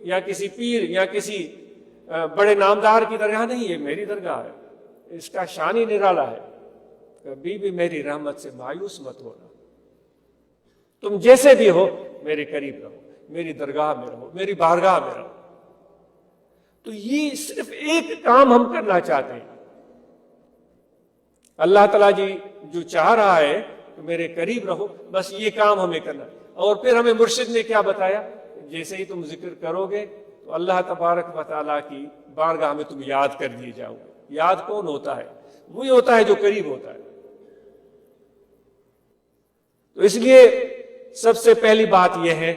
یا کسی پیر یا کسی بڑے نامدار کی درگاہ نہیں، یہ میری درگاہ ہے، اس کا شان ہی نرالا ہے۔ کبھی بھی میری رحمت سے مایوس مت ہونا، تم جیسے بھی ہو میرے قریب رہو، میری درگاہ میں رہو، میری بارگاہ میں رہو۔ تو یہ صرف ایک کام ہم کرنا چاہتے ہیں۔ اللہ تعالیٰ جی جو چاہ رہا ہے کہ میرے قریب رہو، بس یہ کام ہمیں کرنا ہے۔ اور پھر ہمیں مرشد نے کیا بتایا؟ جیسے ہی تم ذکر کرو گے تو اللہ تبارک و تعالیٰ کی بارگاہ میں تم یاد کر دیے جاؤ گے۔ یاد کون ہوتا ہے؟ وہی ہوتا ہے جو قریب ہوتا ہے۔ تو اس لیے سب سے پہلی بات یہ ہے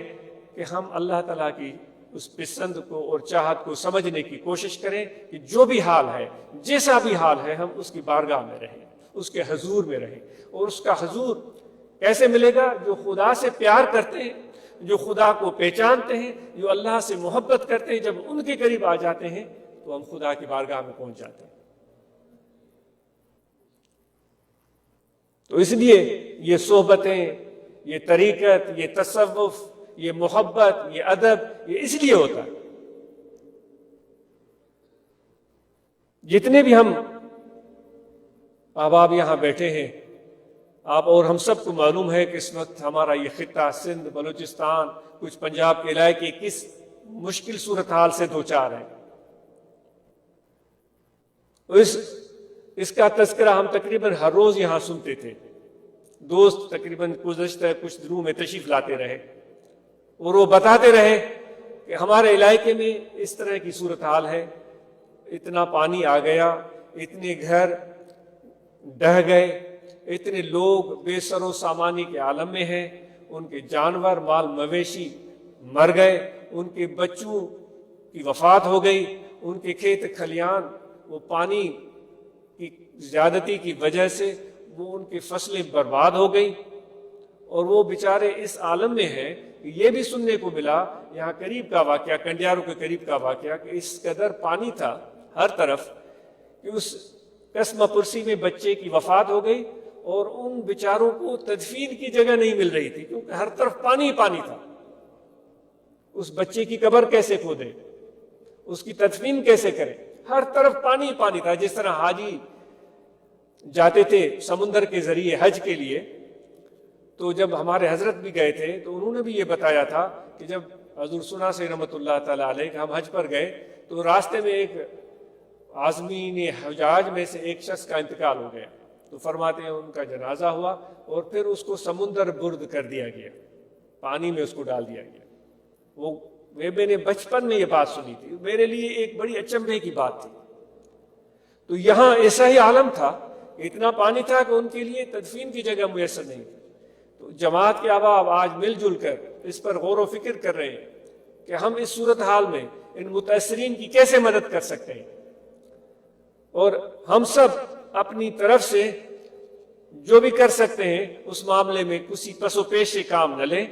کہ ہم اللہ تعالیٰ کی اس پسند کو اور چاہت کو سمجھنے کی کوشش کریں کہ جو بھی حال ہے، جیسا بھی حال ہے، ہم اس کی بارگاہ میں رہیں، اس کے حضور میں رہیں۔ اور اس کا حضور کیسے ملے گا؟ جو خدا سے پیار کرتے ہیں، جو خدا کو پہچانتے ہیں، جو اللہ سے محبت کرتے ہیں، جب ان کے قریب آ جاتے ہیں تو ہم خدا کی بارگاہ میں پہنچ جاتے ہیں۔ تو اس لیے یہ صحبتیں، یہ طریقت، یہ تصوف، یہ محبت، یہ ادب، یہ اس لیے ہوتا ہے۔ جتنے بھی ہم احباب یہاں بیٹھے ہیں، آپ اور ہم سب کو معلوم ہے کہ اس وقت ہمارا یہ خطہ سندھ، بلوچستان، کچھ پنجاب کے علاقے کس مشکل صورتحال سے دوچار ہیں۔ اس کا تذکرہ ہم تقریباً ہر روز یہاں سنتے تھے۔ دوست تقریباً گزشتہ کچھ دنوں میں تشریف لاتے رہے اور وہ بتاتے رہے کہ ہمارے علاقے میں اس طرح کی صورتحال ہے، اتنا پانی آ گیا، اتنے گھر ڈہ گئے، اتنے لوگ بے سر و سامانی کے عالم میں ہیں، ان کے جانور مال مویشی مر گئے، ان کے بچوں کی وفات ہو گئی، ان کے کھیت کھلیان وہ پانی کی زیادتی کی وجہ سے وہ ان کی فصلیں برباد ہو گئی، اور وہ بیچارے اس عالم میں ہیں۔ یہ بھی سننے کو ملا یہاں قریب کا واقعہ، کنڈیارو کے قریب کا واقعہ، کہ اس قدر پانی تھا ہر طرف کہ اس قسمہ پرسی میں بچے کی وفات ہو گئی، اور ان بیچاروں کو تدفین کی جگہ نہیں مل رہی تھی کیونکہ ہر طرف پانی ہی پانی تھا۔ اس بچے کی قبر کیسے کھودے، اس کی تدفین کیسے کرے؟ ہر طرف پانی ہی پانی تھا۔ جس طرح حاجی جاتے تھے سمندر کے ذریعے حج کے لیے، تو جب ہمارے حضرت بھی گئے تھے تو انہوں نے بھی یہ بتایا تھا کہ جب حضور سنا سے رحمۃ اللہ تعالیٰ علیہ کہ ہم حج پر گئے تو راستے میں ایک عازمین حجاج میں سے ایک شخص کا انتقال ہو گیا، تو فرماتے ہیں ان کا جنازہ ہوا اور پھر اس کو سمندر برد کر دیا گیا، پانی میں اس کو ڈال دیا گیا۔ وہ میں نے بچپن میں یہ بات سنی تھی، میرے لیے ایک بڑی اچنبھے کی بات تھی۔ تو یہاں ایسا ہی عالم تھا، اتنا پانی تھا کہ ان کے لیے تدفین کی جگہ میسر نہیں تھی۔ تو جماعت کے احباب آج مل جل کر اس پر غور و فکر کر رہے ہیں کہ ہم اس صورتحال میں ان متاثرین کی کیسے مدد کر سکتے ہیں، اور ہم سب اپنی طرف سے جو بھی کر سکتے ہیں اس معاملے میں کسی پس و پیش سے کام نہ لیں۔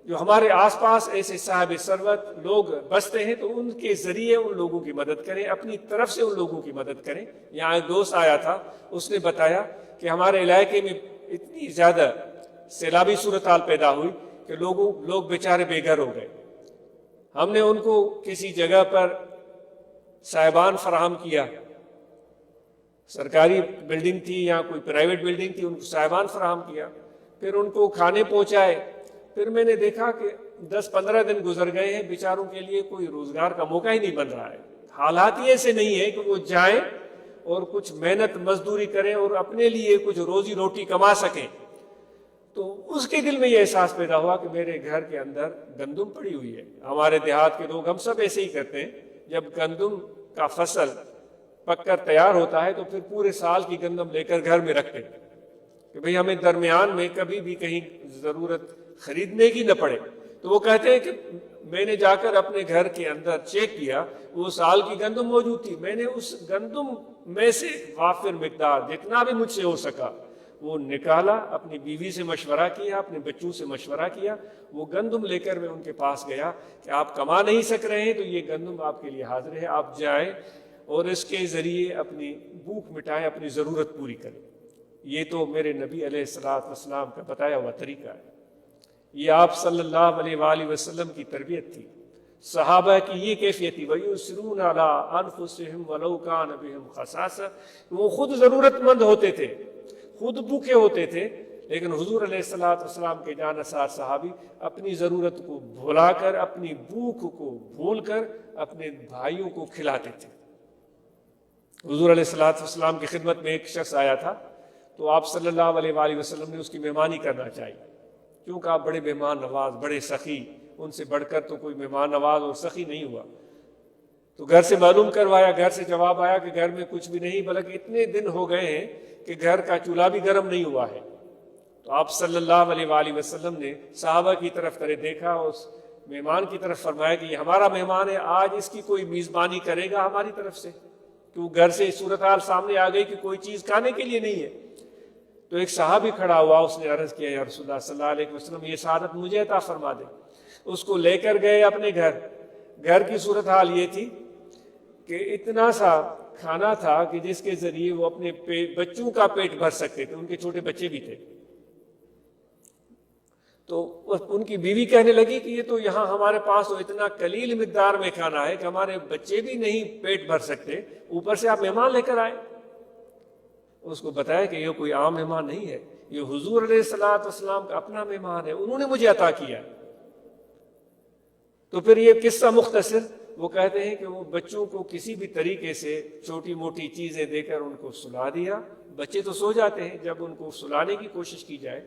جو ہمارے آس پاس ایسے صاحب ثروت لوگ بستے ہیں تو ان کے ذریعے ان لوگوں کی مدد کریں، اپنی طرف سے ان لوگوں کی مدد کریں۔ یہاں ایک دوست آیا تھا، اس نے بتایا کہ ہمارے علاقے میں اتنی زیادہ سیلابی صورتحال پیدا ہوئی کہ لوگ بیچارے بے گھر ہو گئے۔ ہم نے ان کو کسی جگہ پر صاحبان فراہم کیا، سرکاری بلڈنگ تھی یا کوئی پرائیویٹ بلڈنگ تھی، ان کو صاحبان فراہم کیا، پھر ان کو کھانے پہنچائے. پھر میں نے دیکھا کہ 10-15 دن گزر گئے ہیں، بیچاروں کے لیے کوئی روزگار کا موقع ہی نہیں بن رہا ہے. حالات ہی ایسے نہیں ہے کہ وہ جائیں اور کچھ محنت مزدوری کریں اور اپنے لیے کچھ روزی روٹی کما سکیں. تو اس کے دل میں یہ احساس پیدا ہوا کہ میرے گھر کے اندر گندم پڑی ہوئی ہے. ہمارے دیہات کے لوگ ہم سب ایسے ہی کرتے ہیں، جب گندم کا فصل پک کر تیار ہوتا ہے تو پھر پورے سال کی گندم لے کر گھر میں رکھتے ہیں کہ بھئی ہمیں درمیان میں کبھی بھی کہیں ضرورت خریدنے کی نہ پڑے. تو وہ کہتے ہیں کہ میں نے جا کر اپنے گھر کے اندر چیک کیا، وہ سال کی گندم موجود تھی. میں نے اس گندم میں سے وافر مقدار جتنا بھی مجھ سے ہو سکا وہ نکالا، اپنی بیوی سے مشورہ کیا، اپنے بچوں سے مشورہ کیا. وہ گندم لے کر میں ان کے پاس گیا کہ آپ کما نہیں سک رہے ہیں تو یہ گندم آپ کے لیے حاضر ہے، آپ جائیں اور اس کے ذریعے اپنی بھوک مٹائیں، اپنی ضرورت پوری کریں. یہ تو میرے نبی علیہ السلام کا بتایا ہوا طریقہ ہے. یہ آپ صلی اللہ علیہ وآلہ وسلم کی تربیت تھی. صحابہ کی یہ کیفیت تھی، وَيُسْرُونَ عَلَىٰ أَنفُسِهِمْ وَلَوْ كَانَ بِهِمْ خَصَاصَةٌ. وہ خود ضرورت مند ہوتے تھے، خود بھوکے ہوتے تھے، لیکن حضور علیہ السلام کے جانثار صحابی اپنی ضرورت کو بھلا کر، اپنی بھوک کو بھول کر اپنے بھائیوں کو کھلاتے تھے. حضور علیہ السلام کی خدمت میں ایک شخص آیا تھا تو آپ صلی اللہ علیہ وآلہ وسلم نے اس کی مہمانی کرنا چاہی، کیونکہ آپ بڑے مہمان نواز، بڑے سخی، ان سے بڑھ کر تو کوئی مہمان نواز اور سخی نہیں ہوا. تو گھر سے معلوم کروایا، گھر سے جواب آیا کہ گھر میں کچھ بھی نہیں، بلکہ اتنے دن ہو گئے ہیں کہ گھر کا چولہا بھی گرم نہیں ہوا ہے. تو آپ صلی اللہ علیہ وآلہ وسلم نے صحابہ کی طرف دیکھا، اس مہمان کی طرف فرمایا کہ یہ ہمارا مہمان ہے، آج اس کی کوئی میزبانی کرے گا ہماری طرف سے، کیوں گھر سے صورتحال سامنے آ گئی کہ کوئی چیز کھانے کے لیے نہیں ہے. تو ایک صحابی کھڑا ہوا، اس نے عرض کیا یا رسول اللہ صلی اللہ علیہ وسلم یہ سعادت مجھے عطا فرما دے. اس کو لے کر گئے اپنے گھر کی صورتحال یہ تھی کہ اتنا سا کھانا تھا کہ جس کے ذریعے وہ اپنے بچوں کا پیٹ بھر سکتے تھے، ان کے چھوٹے بچے بھی تھے. تو ان کی بیوی کہنے لگی کہ یہ تو یہاں ہمارے پاس تو اتنا قلیل مقدار میں کھانا ہے کہ ہمارے بچے بھی نہیں پیٹ بھر سکتے، اوپر سے آپ مہمان لے کر آئے. اس کو بتایا کہ یہ کوئی عام مہمان نہیں ہے، یہ حضور علیہ السلام کا اپنا مہمان ہے، انہوں نے مجھے عطا کیا. تو پھر یہ قصہ مختصر، وہ کہتے ہیں کہ وہ بچوں کو کسی بھی طریقے سے چھوٹی موٹی چیزیں دے کر ان کو سلا دیا. بچے تو سو جاتے ہیں، جب ان کو سلانے کی کوشش کی جائے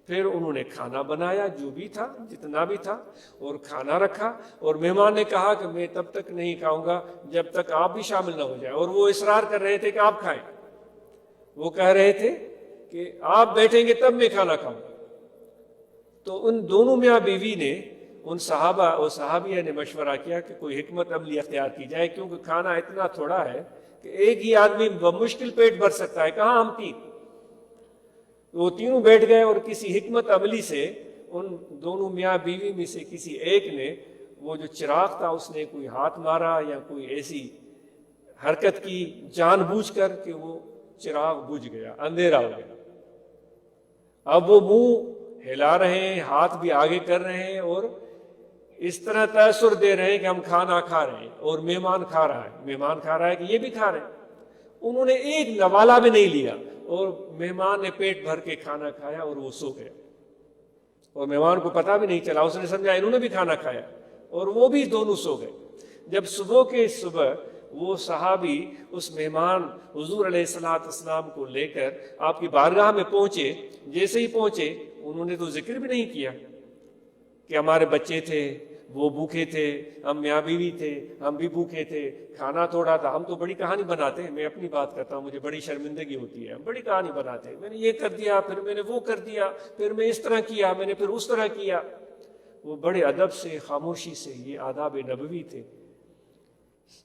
پھر انہوں نے کھانا بنایا، جو بھی تھا جتنا بھی تھا، اور کھانا رکھا. اور مہمان نے کہا کہ میں تب تک نہیں کھاؤں گا جب تک آپ بھی شامل نہ ہو جائے، اور وہ اصرار کر رہے تھے کہ آپ کھائیں. وہ کہہ رہے تھے کہ آپ بیٹھیں گے تب میں کھانا کھاؤں. تو ان دونوں میاں بیوی نے، ان صحابہ اور صحابیہ نے مشورہ کیا کہ کوئی حکمت عملی اختیار کی جائے، کیونکہ کھانا اتنا تھوڑا ہے کہ ایک ہی آدمی بمشکل پیٹ بھر سکتا ہے، کہاں ہم تین. وہ تینوں بیٹھ گئے اور کسی حکمت عملی سے ان دونوں میاں بیوی میں سے کسی ایک نے وہ جو چراغ تھا اس نے کوئی ہاتھ مارا یا کوئی ایسی حرکت کی جان بوجھ کر کہ وہ چراغ بجھ گیا، اندھیرا ہو گیا. اب وہ منہ ہلا رہے ہیں، ہاتھ بھی آگے کر رہے ہیں اور اس طرح تاثر دے رہے ہیں کہ ہم کھانا کھا رہے ہیں اور مہمان کھا رہا ہے کہ یہ بھی کھا رہے ہیں. انہوں نے ایک نوالا بھی نہیں لیا اور مہمان نے پیٹ بھر کے کھانا کھایا اور وہ سو گیا. اور مہمان کو پتہ بھی نہیں چلا، اس نے سمجھا انہوں نے بھی کھانا کھایا اور وہ بھی دونوں سو گئے. جب صبح وہ صحابی اس مہمان حضور علیہ السلام کو لے کر آپ کی بارگاہ میں پہنچے، جیسے ہی پہنچے انہوں نے تو ذکر بھی نہیں کیا کہ ہمارے بچے تھے، وہ بھوکے تھے، ہم میاں بیوی تھے، ہم بھی بھوکے تھے، کھانا تھوڑا تھا. ہم تو بڑی کہانی بناتے ہیں، میں اپنی بات کرتا ہوں، مجھے بڑی شرمندگی ہوتی ہے، ہم بڑی کہانی بناتے ہیں، میں نے یہ کر دیا، پھر میں نے وہ کر دیا، پھر میں اس طرح کیا، میں نے پھر اس طرح کیا. وہ بڑے ادب سے، خاموشی سے، یہ آداب نبوی تھے.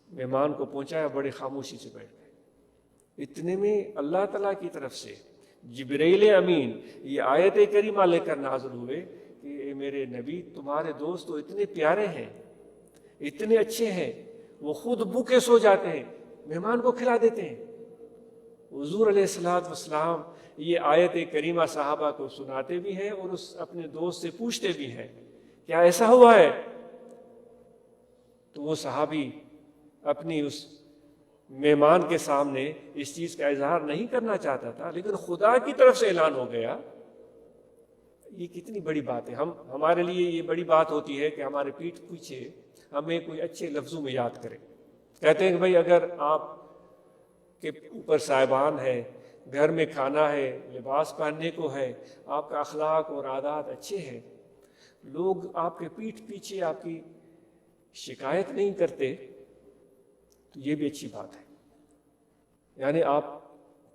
مہمان کو پہنچایا، بڑے خاموشی سے بیٹھ گئے. اتنے میں اللہ تعالیٰ کی طرف سے جبرائیل امین یہ آیت کریمہ لے کر نازل ہوئے کہ اے میرے نبی، تمہارے دوست تو اتنے پیارے ہیں، اتنے اچھے ہیں، وہ خود بھوکے سو جاتے ہیں، مہمان کو کھلا دیتے ہیں. حضور علیہ السلام یہ آیت کریمہ صحابہ کو سناتے بھی ہیں اور اس اپنے دوست سے پوچھتے بھی ہیں کیا ایسا ہوا ہے. تو وہ صحابی اپنی اس مہمان کے سامنے اس چیز کا اظہار نہیں کرنا چاہتا تھا، لیکن خدا کی طرف سے اعلان ہو گیا. یہ کتنی بڑی بات ہے. ہمارے لیے یہ بڑی بات ہوتی ہے کہ ہمارے پیٹھ پیچھے ہمیں کوئی اچھے لفظوں میں یاد کرے. کہتے ہیں کہ بھائی اگر آپ کے اوپر صاحبان ہے، گھر میں کھانا ہے، لباس پہننے کو ہے، آپ کا اخلاق اور عادات اچھے ہیں، لوگ آپ کے پیٹھ پیچھے آپ کی شکایت نہیں کرتے، تو یہ بھی اچھی بات ہے. یعنی آپ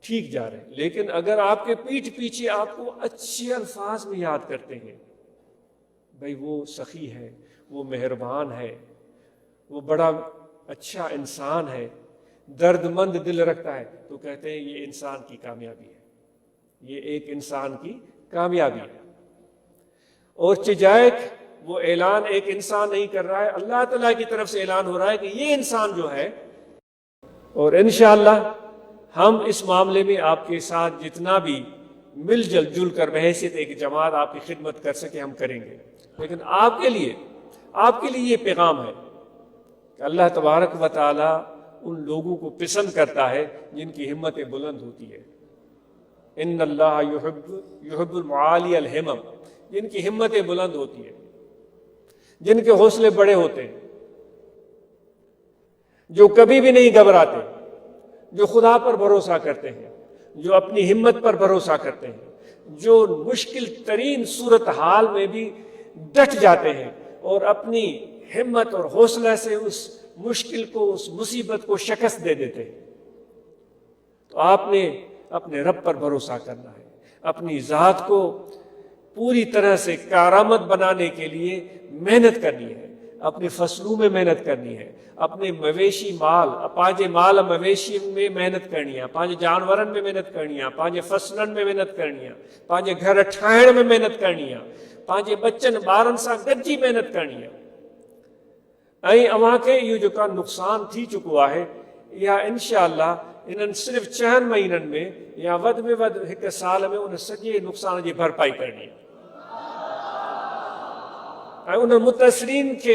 ٹھیک جا رہے ہیں. لیکن اگر آپ کے پیٹھ پیچھے آپ کو اچھے الفاظ میں یاد کرتے ہیں، بھائی وہ سخی ہے، وہ مہربان ہے، وہ بڑا اچھا انسان ہے، درد مند دل رکھتا ہے، تو کہتے ہیں یہ انسان کی کامیابی ہے، یہ ایک انسان کی کامیابی ہے. اور چجائے وہ اعلان ایک انسان نہیں کر رہا ہے، اللہ تعالیٰ کی طرف سے اعلان ہو رہا ہے کہ یہ انسان جو ہے. اور انشاءاللہ ہم اس معاملے میں آپ کے ساتھ جتنا بھی مل جل کر بحیثیت ایک جماعت آپ کی خدمت کر سکے ہم کریں گے. لیکن آپ کے لیے یہ پیغام ہے کہ اللہ تبارک و تعالیٰ ان لوگوں کو پسند کرتا ہے جن کی ہمتیں بلند ہوتی ہے. ان اللہ یحب المعالی الہمم، جن کی ہمتیں بلند ہوتی ہیں، جن کے حوصلے بڑے ہوتے ہیں، جو کبھی بھی نہیں گھبراتے، جو خدا پر بھروسہ کرتے ہیں، جو اپنی ہمت پر بھروسہ کرتے ہیں، جو مشکل ترین صورتحال میں بھی ڈٹ جاتے ہیں اور اپنی ہمت اور حوصلہ سے اس مشکل کو، اس مصیبت کو شکست دے دیتے ہیں. تو آپ نے اپنے رب پر بھروسہ کرنا ہے، اپنی ذات کو پوری طرح سے کارآمد بنانے کے لیے محنت کرنی ہے، اپنے فصلوں میں محنت کرنی ہے، اپنے مویشی مال، پانچے مال مویشی میں محنت کرنی ہے، پانچے جانورن میں محنت کرنی ہے، پانچے فصلن میں محنت کرنی ہے، پانچے گھر ٹھائن میں محنت کرنی ہے، پانچے بچن بارن سا گجی محنت کرنی ہے. اوہاں کے یہ جو کا نقصان تھی چکو ہے یا انشاءاللہ انہن صرف 4 مہینن میں یا ود میں ود 1 سال میں ان سجے نقصان کی بھرپائی کرنی ہے. ان متاثرین کے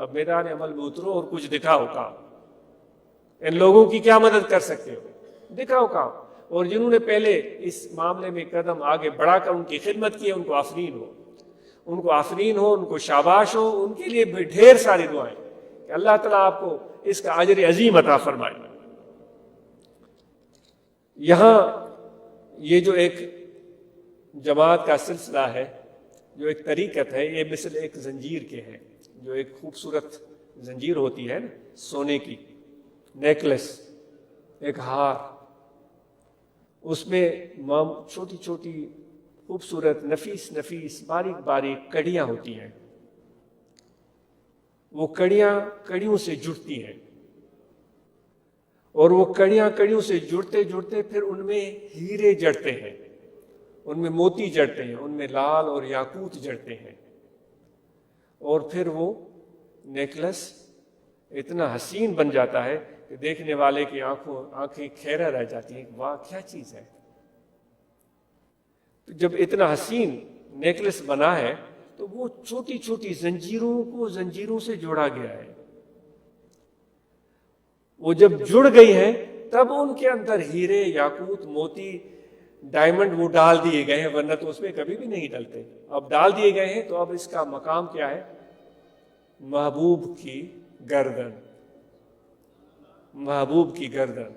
اب میدان عمل میں اترو اور کچھ دکھاؤ کام. ان لوگوں کی کیا مدد کر سکتے ہو؟ دکھاؤ کام. اور جنہوں نے پہلے اس معاملے میں قدم آگے بڑھا کر ان کی خدمت کی ہے، ان کو آفرین ہو، ان کو آفرین ہو، ان کو شاباش ہو. ان کے لیے بھی ڈھیر ساری دعائیں کہ اللہ تعالیٰ آپ کو اس کا اجر عظیم عطا فرمائے. یہاں یہ جو ایک جماعت کا سلسلہ ہے، جو ایک طریقت ہے، یہ مثل ایک زنجیر کے ہے، جو ایک خوبصورت زنجیر ہوتی ہے نا سونے کی، نیکلس، ایک ہار، اس میں چھوٹی چھوٹی خوبصورت نفیس نفیس باریک باریک کڑیاں ہوتی ہیں. وہ کڑیاں کڑیوں سے جڑتی ہیں، اور وہ کڑیاں کڑیوں سے جڑتے جڑتے پھر ان میں ہیرے جڑتے ہیں، ان میں موتی جڑتے ہیں، ان میں لال اور یاقوت جڑتے ہیں. اور پھر وہ نیکلس اتنا حسین بن جاتا ہے کہ دیکھنے والے کی آنکھیں کھیرا رہ جاتی ہیں. واہ کیا چیز ہے! جب اتنا حسین نیکلس بنا ہے تو وہ چھوٹی چھوٹی زنجیروں کو زنجیروں سے جوڑا گیا ہے. وہ جب جڑ گئی ہے تب ان کے اندر ہیرے، یاقوت، موتی، ڈائمنڈ وہ ڈال دیے گئے ہیں، ورنہ تو اس میں کبھی بھی نہیں ڈلتے. اب ڈال دیے گئے ہیں تو اب اس کا مقام کیا ہے؟ محبوب کی گردن. محبوب کی گردن،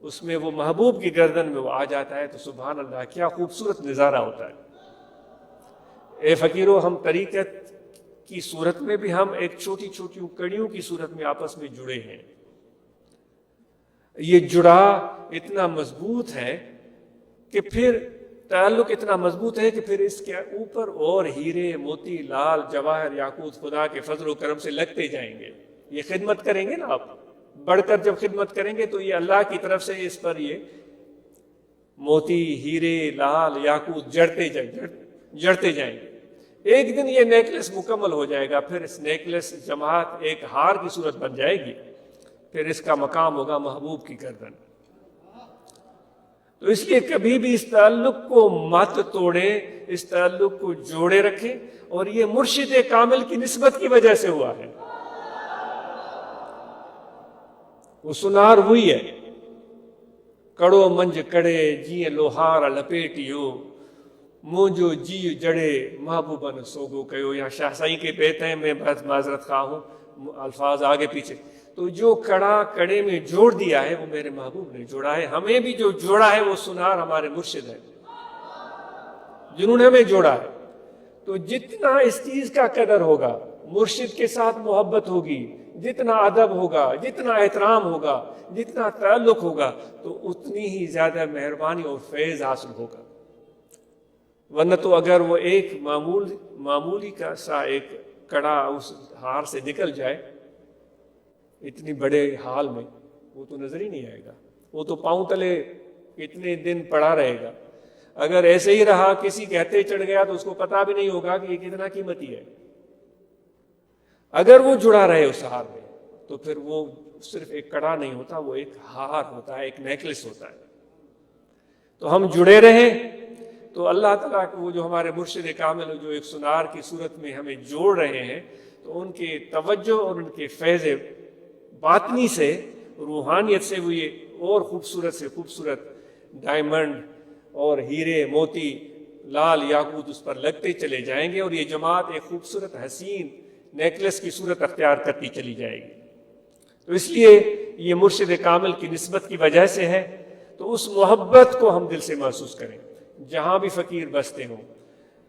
اس میں وہ محبوب کی گردن میں وہ آ جاتا ہے. تو سبحان اللہ کیا خوبصورت نظارہ ہوتا ہے. اے فقیروں، ہم طریقت کی صورت میں بھی ہم ایک چھوٹی چھوٹی کڑیوں کی صورت میں آپس میں جڑے ہیں. یہ جڑا اتنا مضبوط ہے کہ پھر تعلق اتنا مضبوط ہے کہ پھر اس کے اوپر اور ہیرے، موتی، لال، جواہر، یاقوت خدا کے فضل و کرم سے لگتے جائیں گے. یہ خدمت کریں گے نا آپ، بڑھ کر جب خدمت کریں گے تو یہ اللہ کی طرف سے اس پر یہ موتی، ہیرے، لال، یاقوت جڑتے جائیں گے. ایک دن یہ نیکلس مکمل ہو جائے گا، پھر اس نیکلس جماعت ایک ہار کی صورت بن جائے گی، پھر اس کا مقام ہوگا محبوب کی گردن. تو اس لیے کبھی بھی اس تعلق کو مت توڑیں، اس تعلق کو جوڑے رکھیں. اور یہ مرشد کامل کی نسبت کی وجہ سے ہوا ہے. وہ سنار ہوئی ہے، کڑو منج کڑے جی لوہار لپیٹیو، مونجو جی جڑے محبوبن سوگو کہو. یہاں شاہ سائی کے بیت ہیں، میں بہت معذرت خواہ ہوں، الفاظ آگے پیچھے. تو جو کڑا کڑے میں جوڑ دیا ہے وہ میرے محبوب نے جوڑا ہے. ہمیں بھی جو جوڑا ہے وہ سنار ہمارے مرشد ہے، جنہوں نے ہمیں جوڑا ہے. تو جتنا اس چیز کا قدر ہوگا، مرشد کے ساتھ محبت ہوگی، جتنا ادب ہوگا، جتنا احترام ہوگا، جتنا تعلق ہوگا، تو اتنی ہی زیادہ مہربانی اور فیض حاصل ہوگا. ورنہ تو اگر وہ ایک معمولی کا سا ایک کڑا اس ہار سے نکل جائے اتنی بڑے حال میں، وہ تو نظر ہی نہیں آئے گا. وہ تو پاؤں تلے اتنے دن پڑا رہے گا. اگر ایسے ہی رہا، کسی کے ہتھے چڑھ گیا تو اس کو پتا بھی نہیں ہوگا کہ یہ کتنا قیمتی ہے. اگر وہ جڑا رہے اس ہار میں تو پھر وہ صرف ایک کڑا نہیں ہوتا، وہ ایک ہار ہوتا ہے، ایک نیکلس ہوتا ہے. تو ہم جڑے رہیں تو اللہ تعالیٰ کو وہ جو ہمارے مرشد کامل جو ایک سنار کی صورت میں ہمیں جوڑ رہے ہیں، تو ان کے توجہ اور ان کے فیض باطنی سے، روحانیت سے وہ یہ اور خوبصورت سے خوبصورت ڈائمنڈ اور ہیرے، موتی، لال، یاقوت اس پر لگتے چلے جائیں گے. اور یہ جماعت ایک خوبصورت حسین نیکلس کی صورت اختیار کرتی چلی جائے گی. تو اس لیے یہ مرشد کامل کی نسبت کی وجہ سے ہے. تو اس محبت کو ہم دل سے محسوس کریں. جہاں بھی فقیر بستے ہوں،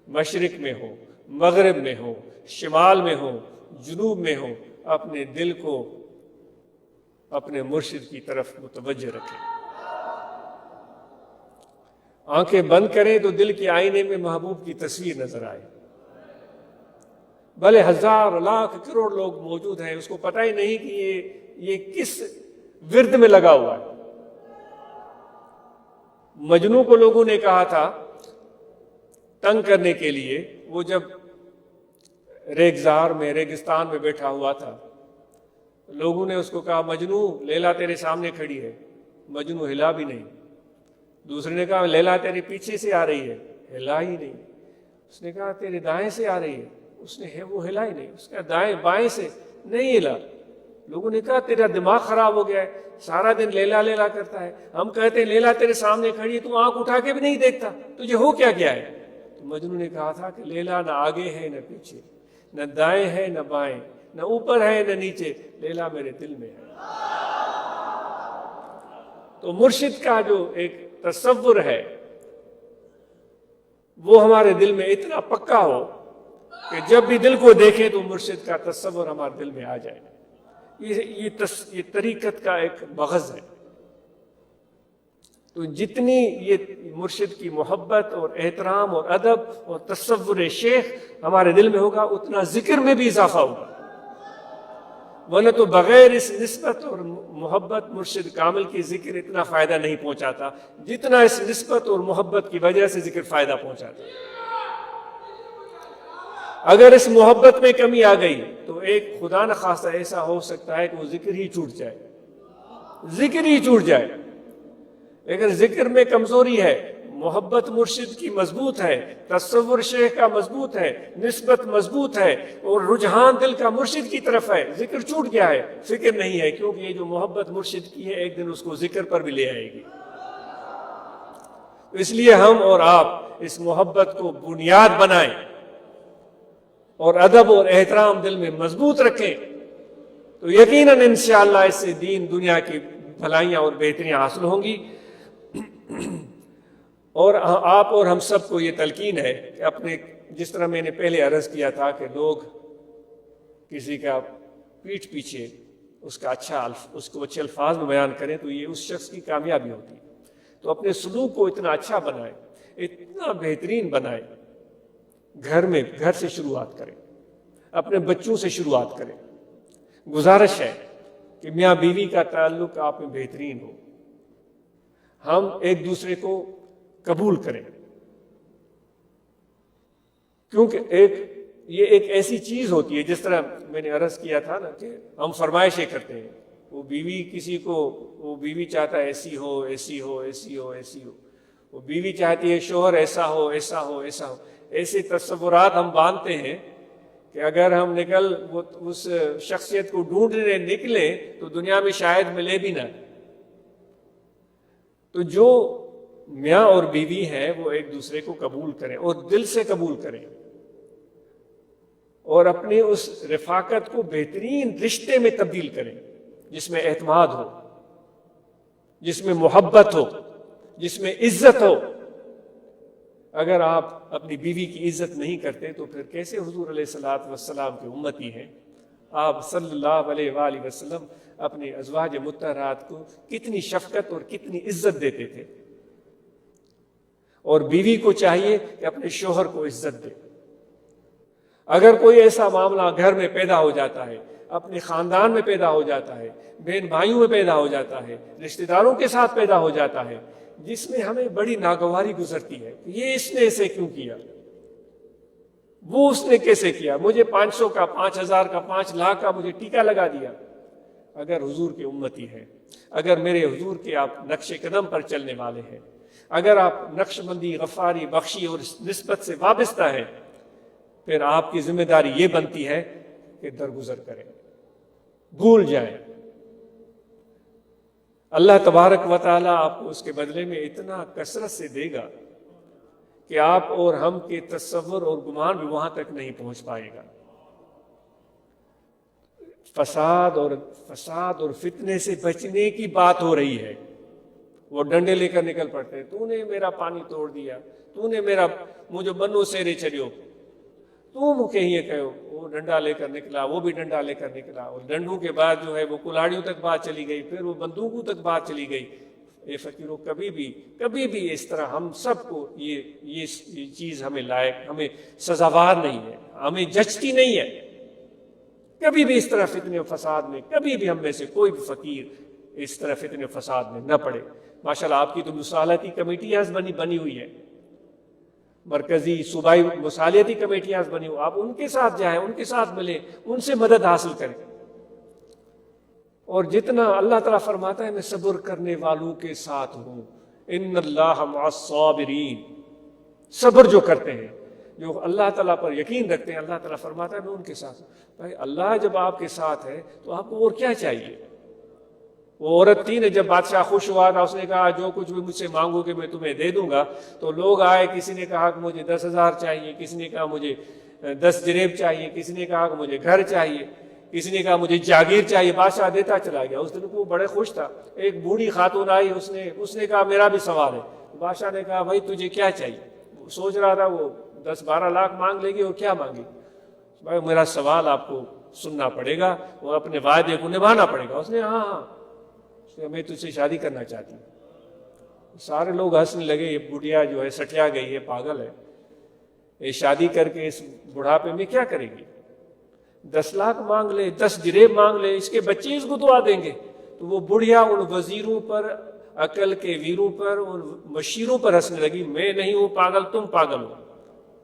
مشرق میں ہو، مغرب میں ہو، شمال میں ہو، جنوب میں ہو، اپنے دل کو اپنے مرشد کی طرف متوجہ رکھیں. آنکھیں بند کریں تو دل کے آئینے میں محبوب کی تصویر نظر آئے. بھلے ہزار لاکھ کروڑ لوگ موجود ہیں، اس کو پتہ ہی نہیں کہ یہ کس ورد میں لگا ہوا ہے. مجنوں کو لوگوں نے کہا تھا تنگ کرنے کے لیے، وہ جب ریگزار میں، ریگستان میں بیٹھا ہوا تھا، لوگوں نے اس کو کہا مجنوں لیلا تیرے سامنے کھڑی ہے. مجنوں ہلا بھی نہیں. دوسرے نے کہا لیلا تیرے پیچھے سے آ رہی ہے، ہلا ہی نہیں. اس نے کہا تیرے دائیں سے آ رہی ہے، اس نے وہ ہلا ہی نہیں. اس کا دائیں بائیں سے نہیں ہلا. لوگوں نے کہا تیرا دماغ خراب ہو گیا ہے, سارا دن لیلا لیلا کرتا ہے. ہم کہتے ہیں لیلا تیرے سامنے کھڑی ہے, تو آنکھ اٹھا کے بھی نہیں دیکھتا, تجھے ہو کیا گیا ہے؟ تو مجنوں نے کہا تھا کہ لیلا نہ آگے ہے نہ پیچھے, نہ دائیں ہے نہ بائیں, نہ اوپر ہے نہ نیچے, لیلا میرے دل میں ہے. تو مرشد کا جو ایک تصور ہے وہ ہمارے دل میں اتنا پکا ہو کہ جب بھی دل کو دیکھیں تو مرشد کا تصور ہمارے دل میں آ جائے. یہ طریقت کا ایک مغز ہے. تو جتنی یہ مرشد کی محبت اور احترام اور ادب اور تصور شیخ ہمارے دل میں ہوگا, اتنا ذکر میں بھی اضافہ ہوگا. ورنہ تو بغیر اس نسبت اور محبت مرشد کامل کی ذکر اتنا فائدہ نہیں پہنچاتا جتنا اس نسبت اور محبت کی وجہ سے ذکر فائدہ پہنچاتا. اگر اس محبت میں کمی آ گئی تو ایک خدا نخواستہ ایسا ہو سکتا ہے کہ وہ ذکر ہی چھوٹ جائے, ذکر ہی چھوٹ جائے. لیکن ذکر میں کمزوری ہے, محبت مرشد کی مضبوط ہے, تصور شیخ کا مضبوط ہے, نسبت مضبوط ہے, اور رجحان دل کا مرشد کی طرف ہے. ذکر چھوٹ گیا ہے, فکر نہیں ہے, کیونکہ یہ جو محبت مرشد کی ہے ایک دن اس کو ذکر پر بھی لے آئے گی. اس لیے ہم اور آپ اس محبت کو بنیاد بنائیں اور ادب اور احترام دل میں مضبوط رکھیں, تو یقیناً انشاءاللہ اس سے دین دنیا کی بھلائیاں اور بہتریاں حاصل ہوں گی. اور آپ اور ہم سب کو یہ تلقین ہے کہ اپنے, جس طرح میں نے پہلے عرض کیا تھا کہ لوگ کسی کا پیٹھ پیچھے اس کا اس کو اچھے الفاظ میں بیان کریں تو یہ اس شخص کی کامیابی ہوتی ہے. تو اپنے سلوک کو اتنا اچھا بنائیں, اتنا بہترین بنائیں. گھر سے شروعات کریں, اپنے بچوں سے شروعات کریں. گزارش ہے کہ میاں بیوی کا تعلق آپ میں بہترین ہو, ہم ایک دوسرے کو قبول کریں, کیونکہ یہ ایک ایسی چیز ہوتی ہے, جس طرح میں نے عرض کیا تھا نا کہ ہم فرمائشیں کرتے ہیں. وہ بیوی چاہتا ہے ایسی ہو ایسی ہو ایسی ہو ایسی ہو, وہ بیوی چاہتی ہے شوہر ایسا ہو ایسا ہو ایسا ہو. ایسے تصورات ہم باندھتے ہیں کہ اگر ہم اس شخصیت کو ڈھونڈنے نکلیں تو دنیا میں شاید ملے بھی نہ. تو جو میاں اور بیوی ہیں وہ ایک دوسرے کو قبول کریں اور دل سے قبول کریں, اور اپنی اس رفاقت کو بہترین رشتے میں تبدیل کریں جس میں اعتماد ہو, جس میں محبت ہو, جس میں عزت ہو. اگر آپ اپنی بیوی کی عزت نہیں کرتے تو پھر کیسے حضور علیہ الصلوۃ والسلام کے امتی ہیں؟ آپ صلی اللہ علیہ وآلہ وسلم اپنے ازواج مطہرات کو کتنی شفقت اور کتنی عزت دیتے تھے, اور بیوی کو چاہیے کہ اپنے شوہر کو عزت دے. اگر کوئی ایسا معاملہ گھر میں پیدا ہو جاتا ہے, اپنے خاندان میں پیدا ہو جاتا ہے, بہن بھائیوں میں پیدا ہو جاتا ہے, رشتہ داروں کے ساتھ پیدا ہو جاتا ہے, جس میں ہمیں بڑی ناگواری گزرتی ہے, یہ اس نے ایسے کیوں کیا, وہ اس نے کیسے کیا, مجھے 500 کا 5000 کا 5 لاکھ کا مجھے ٹیکہ لگا دیا. اگر حضور کے امتی ہیں, اگر میرے حضور کے آپ نقش قدم پر چلنے والے ہیں, اگر آپ نقش بندی, غفاری, بخشی اور نسبت سے وابستہ ہیں, پھر آپ کی ذمہ داری یہ بنتی ہے کہ درگزر کریں, بھول جائیں. اللہ تبارک و تعالیٰ آپ کو اس کے بدلے میں اتنا کثرت سے دے گا کہ آپ اور ہم کے تصور اور گمان بھی وہاں تک نہیں پہنچ پائے گا. فساد اور فتنے سے بچنے کی بات ہو رہی ہے. وہ ڈنڈے لے کر نکل پڑتے ہیں, تو نے میرا پانی توڑ دیا, تو نے مجھے بنو سیرے چڑھیو, تو مکھے ہی کہو. وہ ڈنڈا لے کر نکلا, وہ بھی ڈنڈا لے کر نکلا, اور ڈنڈوں کے بعد جو ہے وہ کلاڑیوں تک بات چلی گئی, پھر وہ بندوقوں تک بات چلی گئی. اے فقیروں, کبھی بھی اس طرح ہم سب کو یہ چیز ہمیں لائق, ہمیں سزاوار نہیں ہے, ہمیں جچتی نہیں ہے. کبھی بھی اس طرح فتنے و فساد میں کبھی بھی ہم میں سے کوئی بھی فقیر اس طرح فتنے و فساد میں نہ پڑے. ماشاءاللہ آپ کی تو مصالحتی کمیٹیاں بنی ہوئی ہے, مرکزی صوبائی مصالحتی کمیٹیاں بنی ہوئی, آپ ان کے ساتھ جائیں, ان کے ساتھ ملیں, ان سے مدد حاصل کریں. اور جتنا اللہ تعالیٰ فرماتا ہے میں صبر کرنے والوں کے ساتھ ہوں, ان اللہ مع الصابرین, صبر جو کرتے ہیں. جو اللہ تعالیٰ پر یقین رکھتے ہیں، اللہ تعالیٰ فرماتا ہے میں ان کے ساتھ ہوں۔ بھائی اللہ جب آپ کے ساتھ ہے تو آپ کو اور کیا چاہیے؟ وہ عورت تھی نا، جب بادشاہ خوش ہوا تھا، اس نے کہا جو کچھ بھی مجھ سے مانگو کہ میں تمہیں دے دوں گا۔ تو لوگ آئے، کسی نے کہا کہ مجھے 10,000 چاہیے، کسی نے کہا مجھے 10 جریب چاہیے، کسی نے کہا کہ مجھے گھر چاہیے، کسی نے کہا مجھے جاگیر چاہیے۔ بادشاہ دیتا چلا گیا۔ اس دن کو بڑے خوش تھا۔ ایک بوڑھی خاتون آئی، اس نے کہا میرا بھی سوال ہے۔ بادشاہ نے کہا بھائی تجھے کیا چاہیے؟ وہ سوچ رہا تھا وہ 10-12 لاکھ مانگ لے گی اور کیا مانگی۔ بھائی میرا سوال آپ کو سننا پڑے گا اور اپنے وعدے کو نبھانا پڑے گا۔ اس نے ہاں میں تجھ سے شادی کرنا چاہتی ہوں۔ سارے لوگ ہنسنے لگے، یہ بڑھیا جو ہے سٹیا گئی ہے، پاگل ہے، یہ شادی کر کے اس بڑھاپے میں کیا کرے گی؟ 10 لاکھ مانگ لے، 10 جریب مانگ لے، اس کے بچے اس کو دعا دیں گے۔ تو وہ بڑھیا ان وزیروں پر، عقل کے ویروں پر، ان مشیروں پر ہنسنے لگی، میں نہیں ہوں پاگل، تم پاگل ہو۔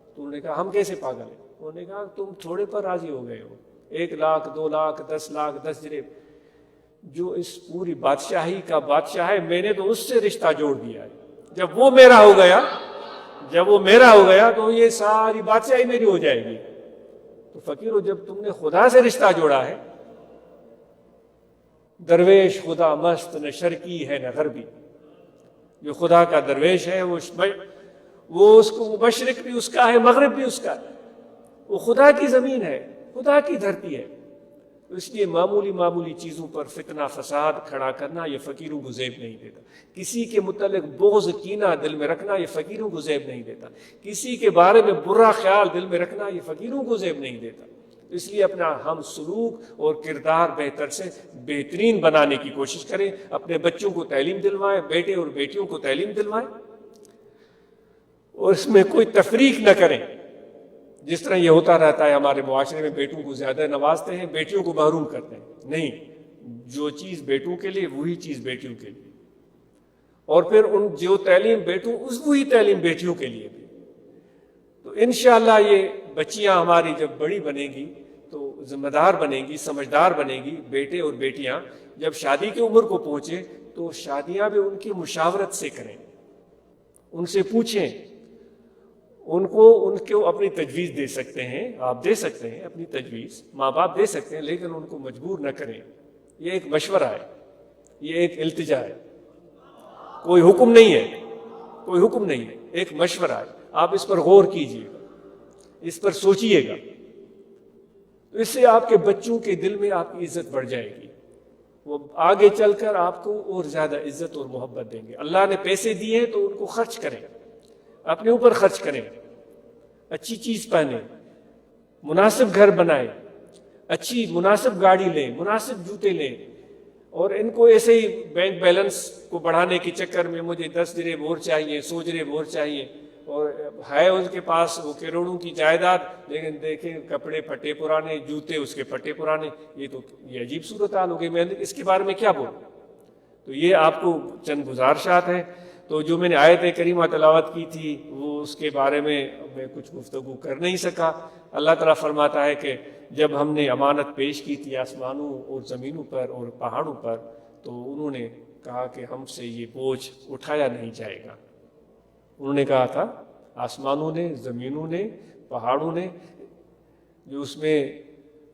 تو انہوں نے کہا ہم کیسے پاگل ہیں؟ انہوں نے کہا تم تھوڑے پر راضی ہو گئے ہو، 1 لاکھ 2 لاکھ 10 لاکھ 10 جریب، جو اس پوری بادشاہی کا بادشاہ ہے، میں نے تو اس سے رشتہ جوڑ دیا ہے۔ جب وہ میرا ہو گیا تو یہ ساری بادشاہی میری ہو جائے گی۔ تو فقیرو جب تم نے خدا سے رشتہ جوڑا ہے، درویش خدا مست نہ شرقی ہے نہ غربی، جو خدا کا درویش ہے وہ اس کو مشرق بھی اس کا ہے، مغرب بھی اس کا ہے، وہ خدا کی زمین ہے، خدا کی دھرتی ہے۔ تو اس لیے معمولی چیزوں پر فتنہ فساد کھڑا کرنا یہ فقیروں کو زیب نہیں دیتا۔ کسی کے متعلق بغض کینہ دل میں رکھنا یہ فقیروں کو زیب نہیں دیتا۔ کسی کے بارے میں برا خیال دل میں رکھنا یہ فقیروں کو زیب نہیں دیتا۔ اس لیے اپنا ہم سلوک اور کردار بہتر سے بہترین بنانے کی کوشش کریں، اپنے بچوں کو تعلیم دلوائیں، بیٹے اور بیٹیوں کو تعلیم دلوائیں، اور اس میں کوئی تفریق نہ کریں۔ جس طرح یہ ہوتا رہتا ہے ہمارے معاشرے میں، بیٹوں کو زیادہ نوازتے ہیں، بیٹیوں کو محروم کرتے ہیں۔ نہیں، جو چیز بیٹوں کے لیے وہی چیز بیٹیوں کے لیے، اور پھر جو تعلیم بیٹوں وہی تعلیم بیٹیوں کے لیے بھی۔ تو انشاءاللہ یہ بچیاں ہماری جب بڑی بنے گی تو ذمہ دار بنے گی، سمجھدار بنے گی۔ بیٹے اور بیٹیاں جب شادی کی عمر کو پہنچے تو شادیاں بھی ان کی مشاورت سے کریں، ان سے پوچھیں، ان کو اپنی تجویز دے سکتے ہیں، آپ دے سکتے ہیں اپنی تجویز، ماں باپ دے سکتے ہیں، لیکن ان کو مجبور نہ کریں۔ یہ ایک مشورہ ہے، یہ ایک التجا ہے، کوئی حکم نہیں ہے، ایک مشورہ ہے۔ آپ اس پر غور کیجئے گا، اس پر سوچئے گا، تو اس سے آپ کے بچوں کے دل میں آپ کی عزت بڑھ جائے گی، وہ آگے چل کر آپ کو اور زیادہ عزت اور محبت دیں گے۔ اللہ نے پیسے دیے ہیں تو ان کو خرچ کریں، اپنے اوپر خرچ کریں، اچھی چیز پہنیں، مناسب گھر بنائیں، اچھی مناسب گاڑی لیں، مناسب جوتے لیں، اور ان کو ایسے ہی بینک بیلنس کو بڑھانے کے چکر میں مجھے 10 جریب اور چاہیے، 100 جریب اور چاہیے، اور ہے ان کے پاس وہ کروڑوں کی جائیداد، لیکن دیکھیں کپڑے پھٹے پرانے، جوتے اس کے پھٹے پرانے، یہ عجیب صورتحال ہو گئی۔ میں اس کے بارے میں کیا بولوں؟ تو یہ آپ کو چند گزارشات ہیں۔ تو جو میں نے آیت کریمہ تلاوت کی تھی وہ اس کے بارے میں کچھ گفتگو کر نہیں سکا۔ اللہ تعالیٰ فرماتا ہے کہ جب ہم نے امانت پیش کی تھی آسمانوں اور زمینوں پر اور پہاڑوں پر، تو انہوں نے کہا کہ ہم سے یہ بوجھ اٹھایا نہیں جائے گا۔ انہوں نے کہا تھا، آسمانوں نے، زمینوں نے، پہاڑوں نے، جو اس میں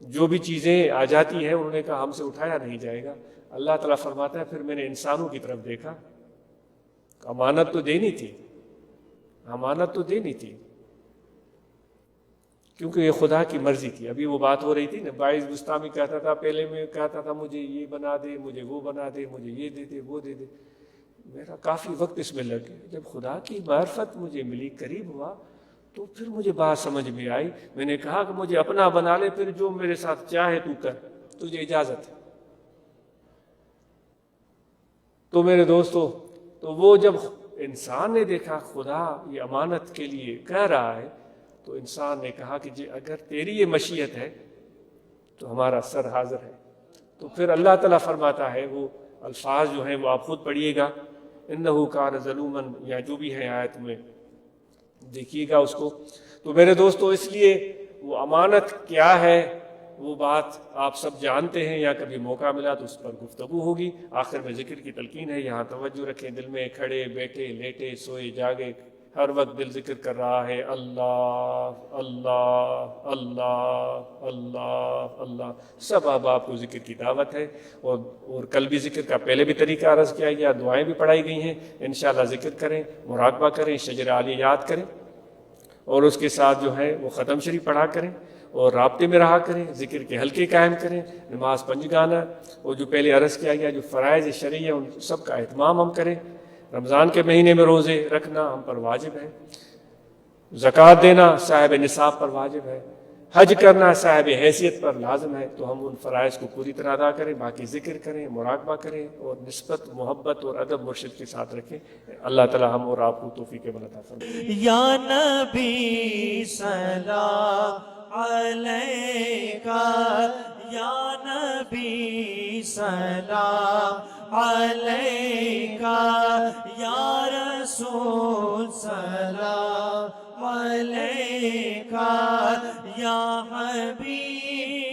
جو بھی چیزیں آ جاتی ہیں، انہوں نے کہا ہم سے اٹھایا نہیں جائے گا۔ اللہ تعالیٰ فرماتا ہے پھر میں نے انسانوں کی طرف دیکھا، امانت تو دینی تھی، کیونکہ یہ خدا کی مرضی تھی۔ ابھی وہ بات ہو رہی تھی نا، باعث بستامی کہتا تھا، پہلے میں کہتا تھا مجھے یہ بنا دے، مجھے وہ بنا دے، مجھے یہ دے دے، وہ دے دے، میرا کافی وقت اس میں لگ گیا۔ جب خدا کی معرفت مجھے ملی، قریب ہوا، تو پھر مجھے بات سمجھ میں آئی۔ میں نے کہا کہ مجھے اپنا بنا لے، پھر جو میرے ساتھ چاہے تو کر، تجھے اجازت ہے۔ تو میرے دوستو، تو وہ جب انسان نے دیکھا خدا یہ امانت کے لیے کہہ رہا ہے، تو انسان نے کہا کہ جی اگر تیری یہ مشیت ہے تو ہمارا سر حاضر ہے۔ تو پھر اللہ تعالیٰ فرماتا ہے، وہ الفاظ جو ہیں وہ آپ خود پڑھیے گا، انہو کان ظلومن، یا جو بھی ہے آیت میں دیکھیے گا اس کو۔ تو میرے دوستو، اس لیے وہ امانت کیا ہے وہ بات آپ سب جانتے ہیں، یا کبھی موقع ملا تو اس پر گفتگو ہوگی۔ آخر میں ذکر کی تلقین ہے، یہاں توجہ رکھیں، دل میں کھڑے بیٹھے لیٹے سوئے جاگے ہر وقت دل ذکر کر رہا ہے اللہ اللہ اللہ اللہ اللہ. سب احباب کو ذکر کی دعوت ہے. اور کل بھی ذکر کا پہلے بھی طریقہ عرض کیا گیا, دعائیں بھی پڑھائی گئی ہیں. انشاءاللہ ذکر کریں, مراقبہ کریں, شجر عالیہ یاد کریں, اور اس کے ساتھ جو ہے وہ ختم شریف پڑھا کریں, اور رابطے میں رہا کریں, ذکر کے حلقے قائم کریں, نماز پنجگانہ, اور جو پہلے عرض کیا گیا جو فرائض شرعیہ ان سب کا اہتمام ہم کریں. رمضان کے مہینے میں روزے رکھنا ہم پر واجب ہے, زکوٰۃ دینا صاحب نصاب پر واجب ہے, حج کرنا صاحب حیثیت پر لازم ہے. تو ہم ان فرائض کو پوری طرح ادا کریں, باقی ذکر کریں, مراقبہ کریں, اور نسبت محبت اور ادب مرشد کے ساتھ رکھیں. اللہ تعالی ہم اور آپ کو توفیق عمل عطا فرمائے. یا نبی سلام علیکہ, یا نبی سلام علیکہ, یا رسول سلام علیکہ, یا حبیب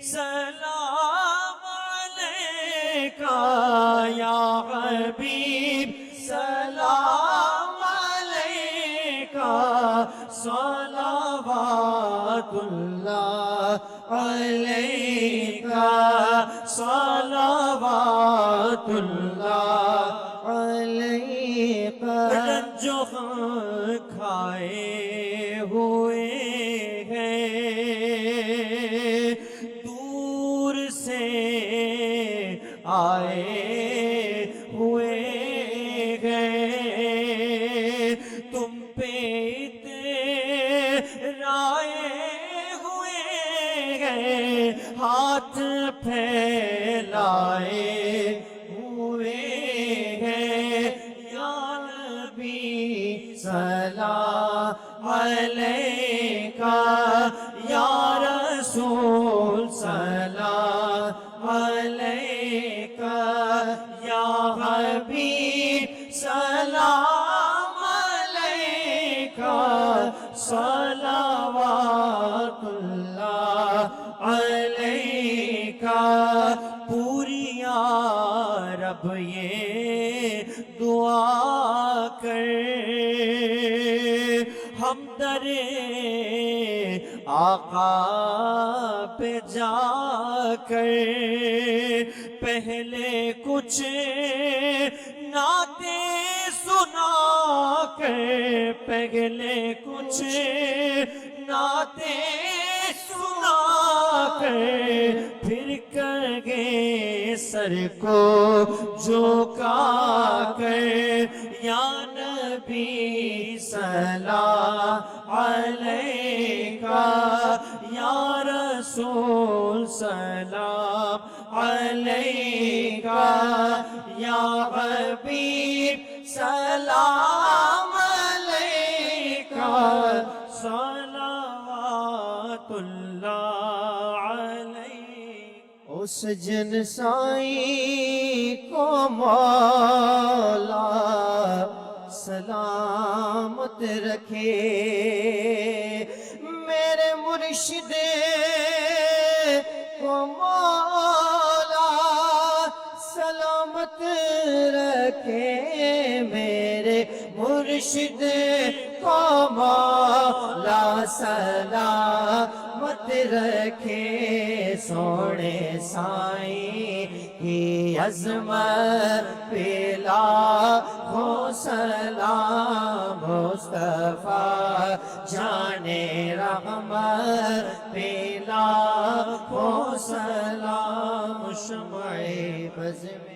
سلام علیکہ, یا حبیب سلام علیکہ, صلوات اللہ علیکہ, صلوات اللہ علیکہ. جو کھائے ہوئے ہیں, دور سے آئے ہوئے ہیں, تم پہ اترائے ہوئے ہیں, ہاتھ پھیلائے ہوئے ہیں. یا نبی سلام علیکہ, یا رسول سلام علیکہ, یا حبیب سلام علیکہ, صلوات اللہ علیکہ. پوری یا رب یہ دعا کر, ہم در آقا پہ جا کر پہلے کچھ نعتیں سنا کر, پہلے کچھ نعتیں سنا کر, پھر کر گے سر کو جھکا کر. یا نبی سلام علیکہ, یا رسول سلام علیکہ, یا حبیب سلام علیکہ, صلوات اللہ علیکہ. اس جن سائی کو مولا سلامت رکھے, میرے مرشد کو مولا سلامت رکھے, میرے مرشد کو مولا سلامت رکھے. سونے سائیں کی عظمت پہ لاکھوں سلام, مصطفیٰ جانے رحمت پہ لاکھوں سلام. شمع بز میں